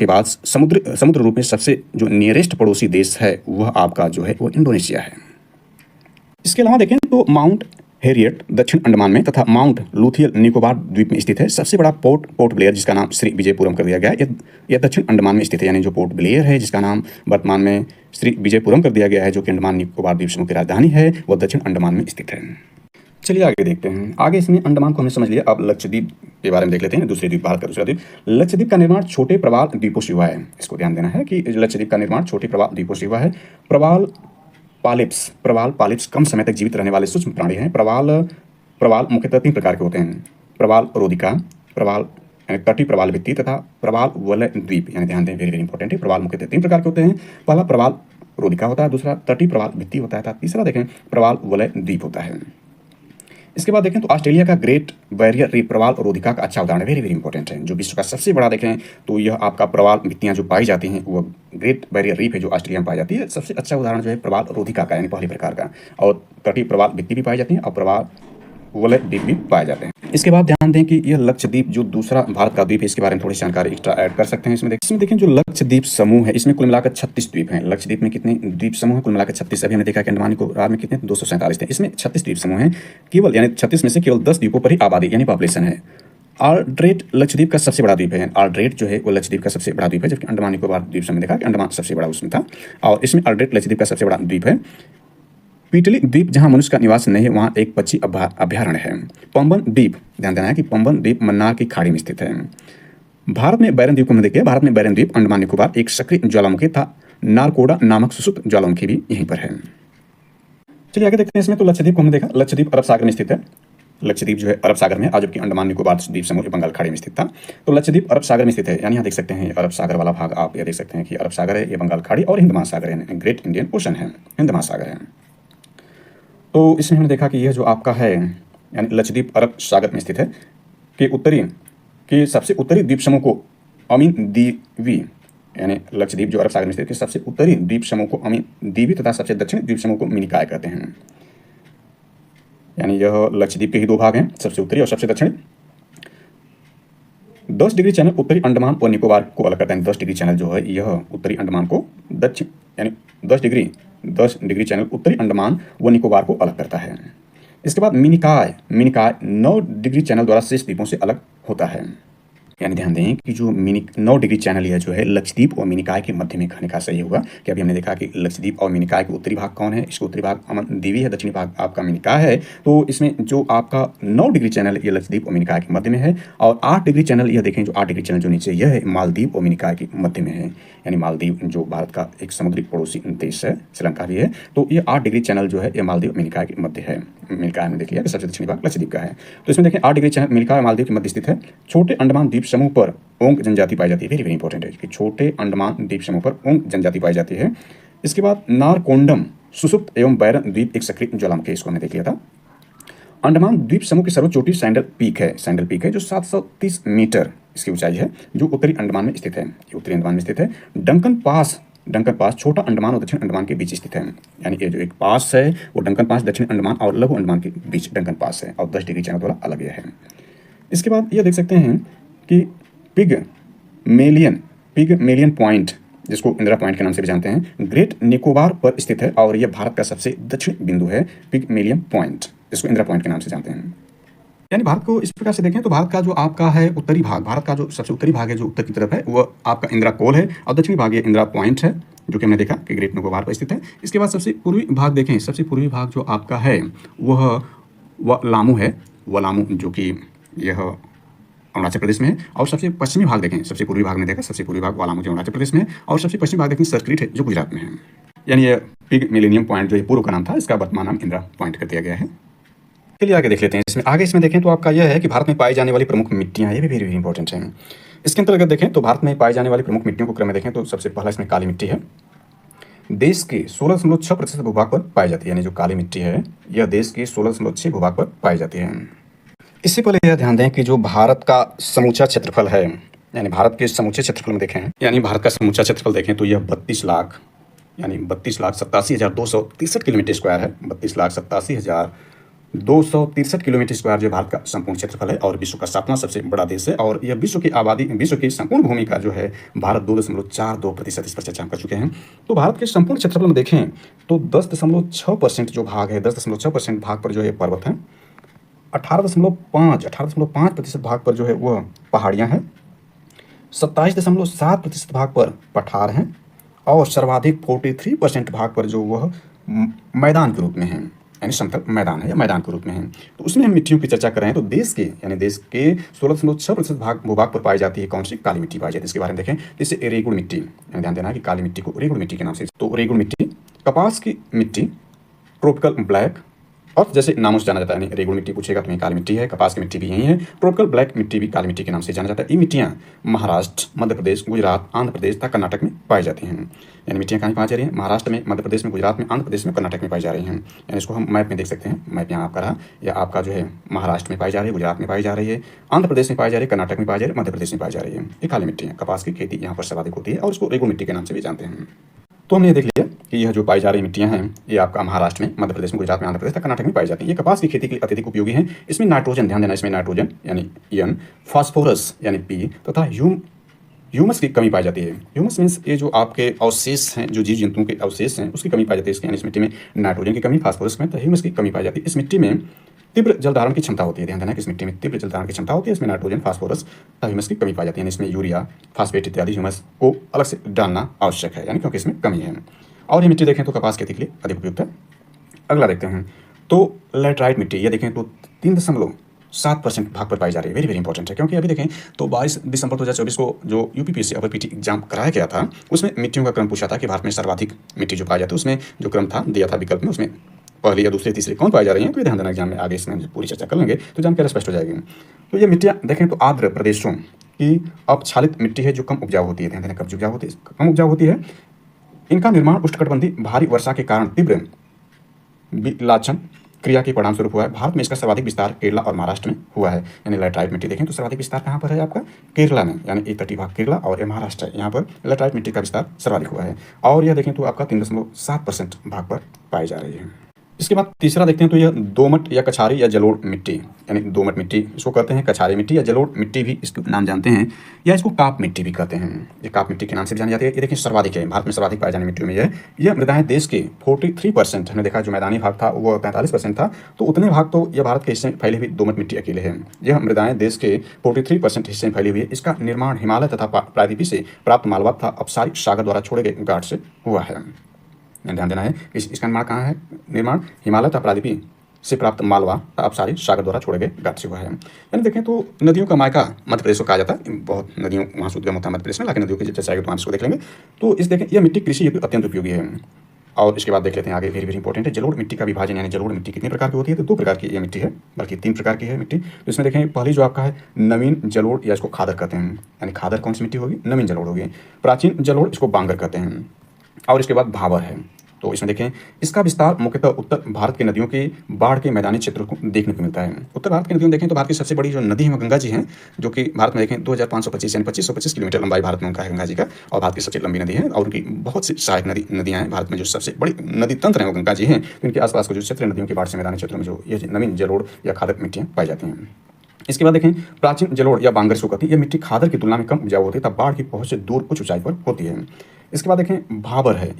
बाद समुद्र रूप में सबसे जो नियरेस्ट पड़ोसी देश है वह आपका जो है वो इंडोनेशिया है। इसके अलावा देखें तो माउंट हेरियट दक्षिण अंडमान में तथा माउंट लूथियल निकोबार द्वीप में स्थित है। सबसे बड़ा पोर्ट ब्लेयर जिसका नाम श्री विजयपुरम कर दिया गया है, यह दक्षिण अंडमान में स्थित है। यानी जो पोर्ट ब्लेयर है जिसका नाम वर्तमान में श्री विजयपुरम कर दिया गया है, जो कि अंडमान निकोबार द्वीप समूह की राजधानी है, वह दक्षिण अंडमान में स्थित है। चलिए आगे देखते हैं। आगे इसमें अंडमान को हमने समझ लिया, अब लक्षद्वीप के बारे में देख लेते हैं। दूसरे द्वीप, भारत का दूसरा द्वीप। लक्षद्वीप का निर्माण छोटे प्रवाल द्वीपों से हुआ है। इसको ध्यान देना है कि लक्षद्वीप का निर्माण छोटे प्रवाल द्वीपों से हुआ है। प्रवाल पालिप्स कम समय तक जीवित रहने वाले सूक्ष्म प्राणी हैं। प्रवाल मुख्यतः 3 प्रकार के होते हैं: प्रवाल रोदिका, तटीय प्रवाल भित्ति तथा प्रवाल वलय द्वीप। यानी ध्यान दें, वेरी इंपॉर्टेंट है। प्रवाल मुख्यतः 3 प्रकार के होते हैं। पहला प्रवाल रोदिका होता है, दूसरा तटीय प्रवाल भित्ति होता है, तीसरा देखें प्रवाल वलय द्वीप होता है। इसके बाद देखें तो ऑस्ट्रेलिया का ग्रेट बैरियर रीफ प्रवाल रोधिका का अच्छा उदाहरण है, वेरी वेरी इंपॉर्टेंट है। जो विश्व का सबसे बड़ा देखें तो यह आपका प्रवाल भित्तियाँ जो पाई जाती हैं वो ग्रेट बैरियर रीफ है जो ऑस्ट्रेलिया में पाई जाती है। सबसे अच्छा उदाहरण जो है प्रवाल रोधिका का यानी पहली प्रकार का, और तटीय प्रवाल भित्ति भी पाई जाती है और प्रवाल वलय द्वीप भी पाए जाते हैं। इसके बाद ध्यान दें कि यह लक्षद्वीप जो दूसरा भारत का द्वीप है, इसके बारे में थोड़ी जानकारी एक्स्ट्रा ऐड कर सकते हैं। इसमें देखें जो लक्षद्वीप समूह है इसमें कुल मिलाकर 36 द्वीप हैं। लक्षद्वीप में कितने द्वीप समूह हैं? कुल मिलाकर 36। अभी हमने देखा कि अंडमान निकोबार में कितने 247 थे, इसमें 36 द्वीप समूह हैं। केवल यानी 36 में से केवल 10 द्वीपों पर ही आबादी यानी पॉपुलेशन है। आल्ड्रेट लक्षद्वीप का सबसे बड़ा द्वीप है। आल्ड्रेट जो है वो लक्षद्वीप का सबसे बड़ा द्वीप है, जबकि अंडमान निकोबार द्वीप समूह में देखा कि अंडमान सबसे बड़ा उसमें था, और इसमें आल्ड्रेट लक्षद्वीप का सबसे बड़ा द्वीप है। पीटली द्वीप जहां मनुष्य का निवास नहीं है वहां एक पक्षी अभ्यारण्य है। पंबन द्वीप, ध्यान देना है कि पंबन द्वीप मन्नार की खाड़ी में स्थित है। भारत में बैरन द्वीप को हमने देखा, भारत में बैरन द्वीप अंडमान निकोबार एक सक्रिय ज्वालामुखी था। नारकोडा नामक सुसुप्त ज्वालामुखी भी यहीं पर है। चलिए आगे देखते हैं। इसमें तो लक्षद्वीप को हमने देखा, लक्षद्वीप अरब सागर में स्थित है। लक्षद्वीप जो है अरब सागर में है, जबकि अंडमान निकोबार द्वीप समूह बंगाल खाड़ी में स्थित था। तो लक्षद्वीप अरब सागर में स्थित है, यानी यहाँ देख सकते हैं अरब सागर वाला भाग आप ये देख सकते हैं कि अरब सागर है, ये बंगाल खाड़ी और हिंद महासागर है, ग्रेट इंडियन ओशन है, हिंद महासागर है। तो इसमें हमने देखा कि यह जो आपका है यानी लक्षद्वीप अरब सागर में स्थित है कि सबसे उत्तरी द्वीप समूह को अमीन द्वीपी, यानी लक्षद्वीप जो अरब सागर में स्थित है सबसे उत्तरी द्वीप समूह को अमीन द्वीपी तथा सबसे दक्षिणी द्वीप समूह को मिनिकॉय कहते हैं। यानी यह लक्षद्वीप के ही दो भाग हैं, सबसे उत्तरी और सबसे दक्षिणी। 10 डिग्री चैनल उत्तरी अंडमान और निकोबार को अलग करता है। 10 डिग्री चैनल जो है यह उत्तरी अंडमान को दक्षिण यानी 10 डिग्री चैनल उत्तरी अंडमान व निकोबार को अलग करता है। इसके बाद मिनिकॉय 9 डिग्री चैनल द्वारा शेष द्वीपों से अलग होता है। यानी ध्यान दें कि जो 9 डिग्री चैनल यह जो है लक्षद्वीप और मिनिकॉय के मध्य में कहने का सही होगा कि अभी हमने देखा कि लक्षद्वीप और मिनिकॉय के उत्तरी भाग कौन है, इसका उत्तरी भाग अमन द्वीपी है, दक्षिणी भाग आपका मिनिकॉय है। तो इसमें जो आपका 9 डिग्री चैनल ये लक्षद्वीप और मिनिकॉय के मध्य में है, और 8 डिग्री चैनल यह देखें जो 8 डिग्री चैनल जो नीचे यह है मालदीव और मिनिकॉय के मध्य में है। यानी मालदीव जो भारत का एक समुद्री पड़ोसी देश है, श्रीलंका भी है, तो ये 8 डिग्री चैनल जो है ये मालदीव मिनिकॉय के मध्य है। मिनिकॉय में देख लिया कि सबसे दक्षिणी भाग लक्षद्वीप का है। तो इसमें देखें 8 डिग्री चैनल मिनिकॉय और मालदीव के मध्य स्थित है। छोटे अंडमान द्वीप समूह पर ओंग जनजाति पाई जाती है, वेरी वेरी इंपॉर्टेंट है कि छोटे अंडमान द्वीप समूह पर ओंग जनजाति पाई जाती है। इसके बाद नारकोंडम सुसुप्त एवं बैरन द्वीप एक सक्रिय ज्वालामुखी, इसको हमने देख लिया था। अंडमान द्वीप समूह की सर्वोच्च चोटी सैंडल पीक है जो 730 मीटर इसकी ऊंचाई है, जो उत्तरी अंडमान में स्थित है। ये उत्तरी अंडमान में स्थित है। डंकन पास छोटा अंडमान और दक्षिण अंडमान के बीच स्थित है। यानी ये जो एक पास है वो डंकन पास दक्षिण अंडमान और लघु अंडमान के बीच डंकन पास है, और 10 डिग्री चैनल द्वारा अलग यह है। इसके बाद ये देख सकते हैं कि पिगमेलियन पॉइंट, जिसको इंदिरा पॉइंट के नाम से भी जानते हैं, ग्रेट निकोबार पर स्थित है, और यह भारत का सबसे दक्षिणी बिंदु है। पिगमेलियन पॉइंट, जिसको इंदिरा पॉइंट के नाम से जानते हैं। यानी भारत को इस प्रकार से देखें तो भारत का जो आपका है उत्तरी भाग, भारत का जो सबसे उत्तरी भाग है जो उत्तर की तरफ है वह आपका इंदिरा कोल है, और दक्षिणी भाग ये इंदिरा पॉइंट है जो कि हमने देखा कि ग्रेट निकोबार पर स्थित है। इसके बाद सबसे पूर्वी भाग देखें, सबसे पूर्वी भाग जो आपका है वह लामू है, वह लामू जो कि यह अरुणाचल प्रदेश में है। और सबसे पश्चिमी भाग देखें, सबसे पूर्वी भाग में देखा सबसे पूर्वी भाग वाला मुझे अरुणाचल प्रदेश में है, और सबसे पश्चिमी भाग देखें संस्कृत है जो गुजरात में है। यानी ये पिगमेलियन पॉइंट जो पूर्व का नाम था, इसका वर्तमान नाम इंदिरा पॉइंट कर दिया गया है। चलिए आगे देख लेते हैं। इसमें देखें तो आपका यह है कि भारत में पाई जाने वाली प्रमुख मिट्टियाँ, ये भी वेरी वेरी इंपॉर्टेंट हैं। इसके अंतर्गत देखें तो भारत में पाई जाने वाली प्रमुख मिट्टियों को क्रम में देखें तो सबसे पहला इसमें काली मिट्टी है। देश के 16.6% भूभाग पर पाई जाती है। यानी जो काली मिट्टी है यह देश के 16.6 भूभाग पर पाई जाती है। इससे पहले यह ध्यान दें कि जो भारत का समूचा क्षेत्रफल है, यानी भारत के समूचे क्षेत्रफल में देखें, यानी भारत का समूचा क्षेत्रफल देखें तो यह 32,87,263 किलोमीटर स्क्वायर है। 32,87,263 किलोमीटर स्क्वायर जो भारत का संपूर्ण क्षेत्रफल है, और विश्व का 7वां सबसे बड़ा देश है। और यह विश्व की संपूर्ण भूमि का जो है भारत 2.42% इस पर चर्चा हम कर चुके हैं। तो भारत के संपूर्ण क्षेत्रफल में देखें तो 10.6% जो भाग है, 10.6% भाग पर जो है पर्वत है। 18.5% भाग पर जो है वह पहाड़ियाँ हैं। 27.7% भाग पर पठार हैं, और सर्वाधिक 43% भाग पर जो वह मैदान के रूप में है, यानी समतल मैदान है या मैदान के रूप में है। तो उसमें हम मिट्टियों की चर्चा कर रहे हैं। तो देश के 16.6% भूभाग पर पाई जाती है कौन सी? काली मिट्टी पाई जाती है। इसके बारे में देखें, जैसे रेगुड़ मिट्टी, ध्यान देना है कि काली मिट्टी को रेगुड़ मिट्टी के नाम से, तो रेगुड़ मिट्टी, कपास की मिट्टी, ट्रॉपिकल ब्लैक, और जैसे नामों से जाना जाता है, यानी रेगुलर मिट्टी पूछेगा तो ये काली मिट्टी है, कपास की मिट्टी भी यही है, ट्रॉपिकल ब्लैक मिट्टी भी काली मिट्टी के नाम से जाना जाता है। ये मिट्टियाँ महाराष्ट्र, मध्य प्रदेश, गुजरात, आंध्र प्रदेश तथा कर्नाटक में पाई जाती हैं। यानी मिट्टियाँ कहाँ पाई जा रही हैं? महाराष्ट्र में, मध्य प्रदेश में, गुजरात में, आंध्र प्रदेश में, कर्नाटक में पाई जा रही हैं। यानी इसको हम मैप में देख सकते हैं, मैप यहाँ आपका रहा, या आपका जो है महाराष्ट्र में पाई जा रही है, गुजरात में पाई जा रही है, आंध्र प्रदेश में पाई जा रही है, कर्नाटक में पाई जा रही है, मध्य प्रदेश में पाई जा रही है। ये काली मिट्टी है। कपास की खेती यहाँ पर सर्वाधिक होती है और इसको रेगुलर मिट्टी के नाम से भी जानते हैं। तो हमने ये देख लिया कि यह जो पाई जा रही मिट्टियाँ हैं ये आपका महाराष्ट्र में, मध्य प्रदेश में, गुजरात में, आंध्र प्रदेश तक, कर्नाटक में पाई जाती है। ये कपास की खेती के लिए अत्यधिक उपयोगी हैं। इसमें नाइट्रोजन, ध्यान देना, इसमें नाइट्रोजन यानी N, फास्फोरस यानी P तथा ह्यूमस की कमी पाई जाती है। ह्यूमस मीन्स ये जो आपके अवशेष हैं, जो जीव जंतुओं के अवशेष हैं, उसकी कमी पाई जाती है। इसके यानी इस मिट्टी में नाइट्रोजन की कमी, फास्फोरस में, तो ह्यूमस की कमी पाई जाती है। इस मिट्टी में तीव्र जल धारण की क्षमता होती है। ध्यान देना कि इस मिट्टी में तीव्र जल धारण की क्षमता होती है। इसमें नाइट्रोजन, फास्फोरस तथा ह्यूमस की कमी पाई जाती है। इसमें यूरिया, फास्फेट इत्यादि ह्यूमस को अलग से डालना आवश्यक है, यानी क्योंकि इसमें कमी है। और ये मिट्टी देखें तो कपास खेती के लिए अधिक उपयुक्त है। अगला देखते हैं तो लैटराइट मिट्टी, ये देखें तो 3.7% भाग पर पाई जा रही है। वेरी वेरी इंपॉर्टेंट है, क्योंकि अभी देखें तो 22 दिसंबर 2024 को जो यूपीपीएससी अपर पीटी एग्जाम कराया गया था उसमें मिट्टियों का क्रम पूछा था कि भारत में सर्वाधिक मिट्टी जो पाई जाती है, उसमें जो क्रम था दिया था विकल्प में, उसमें पहली या दूसरी तीसरी कौन पाई जा रही है। तो ये ध्यान देना एग्जाम में, आगे इसमें पूरी चर्चा कर लेंगे तो जानकारी स्पष्ट हो जाएगी। तो ये मिट्टियाँ देखें तो आर्द्र प्रदेशों की अपक्षालित मिट्टी है जो कम उपजाऊ होती है। ध्यान देना, कम उपजाऊ होती है, कम उपजाऊ होती है। इनका निर्माण उष्णकटिबंधीय भारी वर्षा के कारण तीव्र विलाचन क्रिया के परिणाम स्वरूप हुआ है। भारत में इसका सर्वाधिक विस्तार केरला और महाराष्ट्र में हुआ है। यानी लैटराइट मिट्टी देखें तो सर्वाधिक विस्तार कहाँ पर है आपका? केरला में, यानी एक तटीय भाग केरला और ये महाराष्ट्र है। यहाँ पर लैटराइट मिट्टी का विस्तार सर्वाधिक हुआ है और यह देखें तो आपका 3.7% भाग पर पाई जा रही है। इसके बाद तीसरा देखते हैं तो यह दोमट या कछारी या जलोढ़ मिट्टी, यानी दोमट मिट्टी इसको कहते हैं, कछारी मिट्टी या जलोढ़ मिट्टी भी इसका नाम जानते हैं, या इसको काप मिट्टी भी कहते हैं। ये काप मिट्टी के नाम से भी जानी जाती है। ये देखिए सर्वाधिक है, भारत में सर्वाधिक पाई जाने मिट्टियों में यह मृदाएं देश के 43%, हमने देखा जो मैदानी भाग था वो 45% था, तो उतने भाग तो यह भारत के हिस्से में फैली हुई दोमट मिट्टी अकेले है। यह मृदाएं देश के 43% हिस्से में फैली हुई है। इसका निर्माण हिमालय तथा प्रायद्वीपीय से प्राप्त मालवा तथा अपसारिक सागर द्वारा छोड़े गए गाठ से हुआ है। ध्यान देना है इसका निर्माण कहाँ है? निर्माण हिमालय तथा प्रायद्वीपीय से प्राप्त मालवा तथा अपसारी सागर द्वारा छोड़े गए गाठ से हुआ है। यानी देखें तो नदियों का मायका मध्य प्रदेश को कहा जाता है। बहुत नदियों वहाँ से उद्गम होता है मध्य प्रदेश में, लेकिन नदियों की जब चर्चा आएगी तो हम इसको देख लेंगे। तो इस देखें यह मिट्टी कृषि हेतु अत्यंत उपयोगी है। और इसके बाद देख लेते हैं आगे, वेरी वेरी इंपॉर्टेंट है जलोढ़ मिट्टी का विभाजन, यानी जलोढ़ मिट्टी कितने प्रकार की होती है? तो 2 प्रकार की ये मिट्टी है, बल्कि 3 प्रकार की है मिट्टी। तो इसमें देखें पहली जो आपका है नवीन जलोढ़, या इसको खादर कहते हैं। यानी खादर कौन सी मिट्टी होगी? नवीन जलोढ़ होगी। प्राचीन जलोढ़ इसको बांगर कहते हैं। और इसके बाद भावर है। तो इसमें देखें इसका विस्तार मुख्यतः उत्तर भारत की नदियों के बाढ़ के मैदानी क्षेत्रों को देखने को मिलता है। उत्तर भारत की नदियों में देखें तो भारत की सबसे बड़ी जो नदी है वो गंगा जी है, जो कि भारत में देखें 2525 यानी 2525 किलोमीटर लंबाई भारत में उनका है गंगा जी का, और भारत की सबसे लंबी नदी है। और उनकी बहुत सी सहायक नदियाँ हैं भारत में। जो सबसे बड़ी नदी तंत्र है वो गंगा जी हैं। तो इनके आसपास के जो क्षेत्र नदियों के बाढ़ से मैदानी क्षेत्रों में जो ये नवीन जलोढ़ या खादर मिट्टियाँ पाई जाती हैं। इसके बाद देखें प्राचीन जलोढ़ या बांगर इसको कहती है। यह मिट्टी खादर की तुलना में कम उपजाऊ होती है तब बाढ़ की पहुँच से दूर कुछ ऊंचाई पर होती है। इसके बाद देखें भाबर है।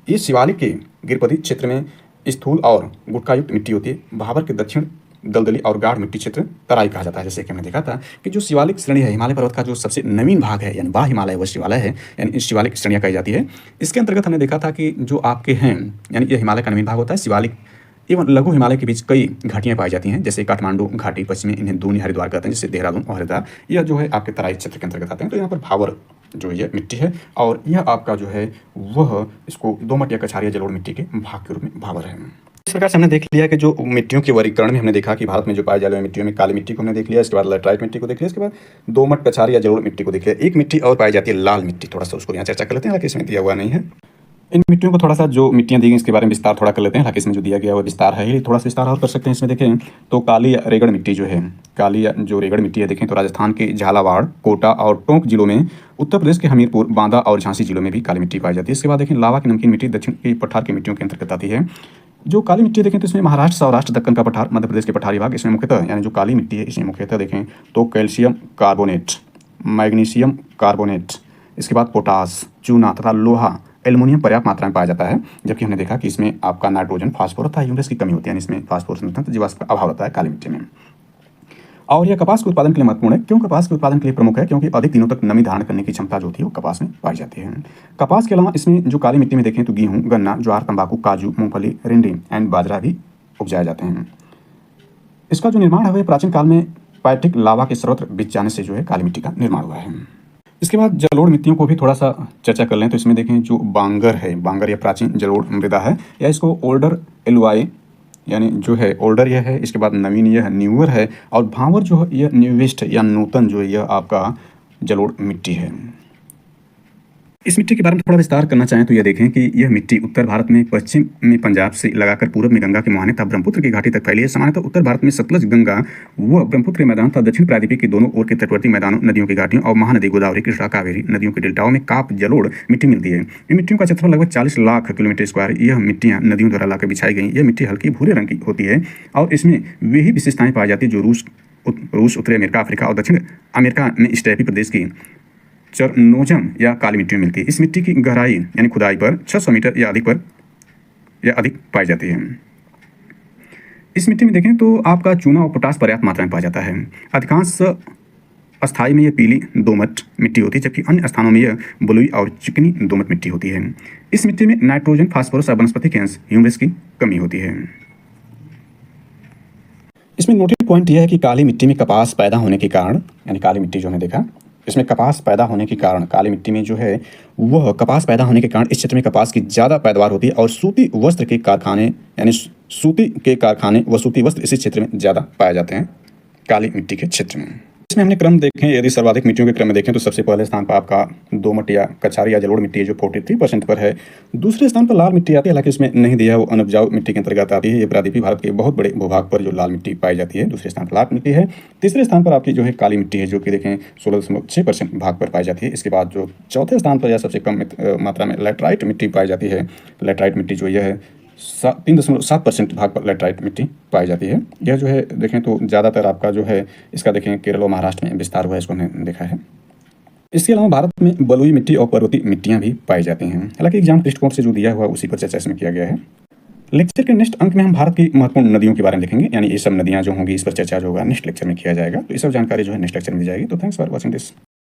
ये शिवालिक के गिरपदी क्षेत्र में स्थूल और गुटकायुक्त मिट्टी होती है। भाबर के दक्षिण दलदली और गाढ़ मिट्टी क्षेत्र तराई कहा जाता है। जैसे कि हमने देखा था कि जो शिवालिक श्रेणी है हिमालय पर्वत का जो सबसे नवीन भाग है, यानी बा हिमालय वह शिवालय है, यानी इस शिवालिक श्रेणियाँ कही जाती है। इसके अंतर्गत हमने देखा था कि जो आपके हैं, यानी ये हिमालय का नवीन भाग होता है। शिवालिक एवं लघु हिमालय के बीच कई घाटियाँ पाई जाती हैं, जैसे काठमांडू घाटी, पश्चिमी इन्हें दूनी हरिद्वार कहते हैं, जैसे देहरादून और हरिद्वार, यह जो है आपके तराई क्षेत्र के अंतर्गत आते हैं। तो यहाँ पर भावर जो ये मिट्टी है और यह आपका जो है वह इसको दोमट या कछारी या जलोढ़ मिट्टी के भाग के रूप में भावर है। इस प्रकार से हमने देख लिया कि जो मिट्टियों के वर्गीकरण में हमने देखा कि भारत में जो पाई जाने वाली मिट्टियों में काली मिट्टी को हमने देख लिया, इसके बाद लैटराइट मिट्टी को देख लिया, इसके बाद दोमट, कछारी या जलोढ़ मिट्टी को देख लिया। एक मिट्टी और पाई जाती है लाल मिट्टी, थोड़ा सा उसको यहाँ चर्चा कर लेते हैं, हालांकि इसमें दिया हुआ नहीं है। इन मिट्टियों को थोड़ा सा जो मिट्टियाँ दी गई इसके बारे में विस्तार थोड़ा कर लेते हैं, हालांकि इसमें जो दिया गया है वो विस्तार है ही, थोड़ा सा विस्तार और कर सकते हैं। इसमें देखें तो काली रेगड़ मिट्टी जो है, काली जो रेगड़ मिट्टी है देखें तो राजस्थान के झालावाड़, कोटा और टोंक जिलों में, उत्तर प्रदेश के हमीरपुर, बांदा और झांसी जिलों में भी काली मिट्टी पाई जाती है। इसके बाद देखें लावा की नमकीन मिट्टी दक्षिण की पठार की मिट्टियों के अंतर्गत आती है। जो काली मिट्टी देखें तो इसमें महाराष्ट्र, सौराष्ट्र, दक्कन का पठार, मध्य प्रदेश के पठारी भाग, इसमें मुख्यतः यानी जो काली मिट्टी है इसमें मुख्यतः देखें तो कैल्शियम कार्बोनेट, मैग्नीशियम कार्बोनेट, इसके बाद पोटास, चूना तथा लोहा, एल्युमिनियम पर्याप्त मात्रा में पाया जाता है। जबकि हमने देखा कि इसमें आपका नाइट्रोजन, फास्फोरस तथा ह्यूमस की कमी होती है, यानी इसमें फास्फोरस तथा जीवाश्म का अभाव होता है काली मिट्टी में। और यह कपास के उत्पादन के लिए महत्वपूर्ण है। क्यों कपास के उत्पादन के लिए प्रमुख है? क्योंकि अधिक दिनों तक नमी धारण करने की क्षमता जो होती है वो कपास में पाई जाती है। कपास के अलावा इसमें जो काली मिट्टी में देखें तो गेहूँ, गन्ना, ज्वार, तंबाकू, काजू, मूंगफली, रिंडी एंड बाजरा भी उपजाए जाते हैं। इसका जो निर्माण है वह प्राचीन काल में पैट्रिक लावा के सर्वत्र बिछ जाने से जो है काली मिट्टी का निर्माण हुआ है। इसके बाद जलोढ़ मिट्टियों को भी थोड़ा सा चर्चा कर लें तो इसमें देखें जो बांगर है, बांगर या प्राचीन जलोढ़ मृदा है, या इसको ओल्डर एलुआई यानी जो है ओल्डर यह है, इसके बाद नवीन यह है, न्यूअर है, और भांवर जो है यह न्यूएस्ट या नूतन जो है यह आपका जलोढ़ मिट्टी है। इस मिट्टी के बारे में थोड़ा विस्तार करना चाहें तो यह देखें कि यह मिट्टी उत्तर भारत में पश्चिम में पंजाब से लगाकर पूर्व में गंगा के मुहाने तथा ब्रह्मपुत्र की घाटी तक फैली है। सामान्यतः उत्तर भारत में सतलज, गंगा व ब्रह्मपुत्र के मैदान तथा दक्षिण प्रायद्वीप के दोनों ओर के तटवर्ती मैदानों, नदियों की घाटियों और महानदी गोदावरी, कृष्णा, कावेरी नदियों के डेल्टाओं में काप जलोढ़ मिट्टी मिलती है। इन मिट्टियों का क्षेत्रफल लगभग 40 लाख किलोमीटर स्क्वायर। यह मिट्टियाँ नदियों द्वारा लाकर बिछाई गई। यह मिट्टी हल्की भूरे रंग की होती है और इसमें वही विशेषताएं पाई जाती है जो रूस, उत्तरी अमेरिका, अफ्रीका और दक्षिण अमेरिका में स्टेपी प्रदेश की चरनोजम या काली मिट्टी में मिलती है। इस मिट्टी की गहराई यानी खुदाई पर 600 मीटर या अधिक पाई जाती है। इस मिट्टी में देखें तो आपका चूना और पोटास पर्याप्त मात्रा में पाया जाता है। अधिकांश स्थाई में यह पीली दोमट मिट्टी होती है, जबकि अन्य स्थानों में यह बलुई और चिकनी दोमट मिट्टी होती है। इस मिट्टी में नाइट्रोजन, फास्फोरस और वनस्पति के अंश ह्यूमस की कमी होती है। इसमें नोटेड पॉइंट यह है कि काली मिट्टी में कपास पैदा होने के कारण, यानी काली मिट्टी जो हमने देखा इसमें कपास पैदा होने के कारण, काली मिट्टी में जो है वह कपास पैदा होने के कारण इस क्षेत्र में कपास की ज़्यादा पैदावार होती है और सूती वस्त्र के कारखाने यानी सूती के कारखाने व सूती वस्त्र इसी क्षेत्र में ज़्यादा पाए जाते हैं काली मिट्टी के क्षेत्र में। इसमें हमने क्रम देखें, यदि सर्वाधिक मिट्टियों के क्रम में देखें तो सबसे पहले स्थान पर आपका दोमट या कछारी या जलोढ़ मिट्टी है जो 43% पर है। दूसरे स्थान पर लाल मिट्टी आती है, हालांकि इसमें नहीं दिया है, वो अनउपजाऊ मिट्टी के अंतर्गत आती है। ये प्रायद्वीपीय भारत के बहुत बड़े भूभाग पर जो लाल मिट्टी पाई जाती है, दूसरे स्थान पर लाल मिट्टी है। तीसरे स्थान पर आपकी जो है काली मिट्टी है जो कि देखें 16.6% भाग पर पाई जाती है। इसके बाद जो चौथे स्थान पर या सबसे कम मात्रा में लैटराइट मिट्टी पाई जाती है। लैटराइट मिट्टी जो यह है 3.7% भाग पर लैटराइट मिट्टी पाई जाती है। यह जो है देखें तो ज़्यादातर आपका जो है इसका देखें केरल और महाराष्ट्र में विस्तार हुआ है, इसको हमने देखा है। इसके अलावा भारत में बलुई मिट्टी और पर्वतीय मिट्टियाँ भी पाई जाती हैं। हालांकि एग्जाम दृष्टिकोण से जो दिया हुआ उसी पर चर्चा इसमें किया गया है। लेक्चर के नेक्स्ट अंक में हम भारत की महत्वपूर्ण नदियों के बारे में देखेंगे, यानी ये सब नदियाँ जो होंगी इस पर चर्चा जो होगा नेक्स्ट लेक्चर में किया जाएगा। तो ये सब जानकारी जो है नेक्स्ट लेक्चर में दी जाएगी। तो थैंक्स फॉर वॉचिंग दिस।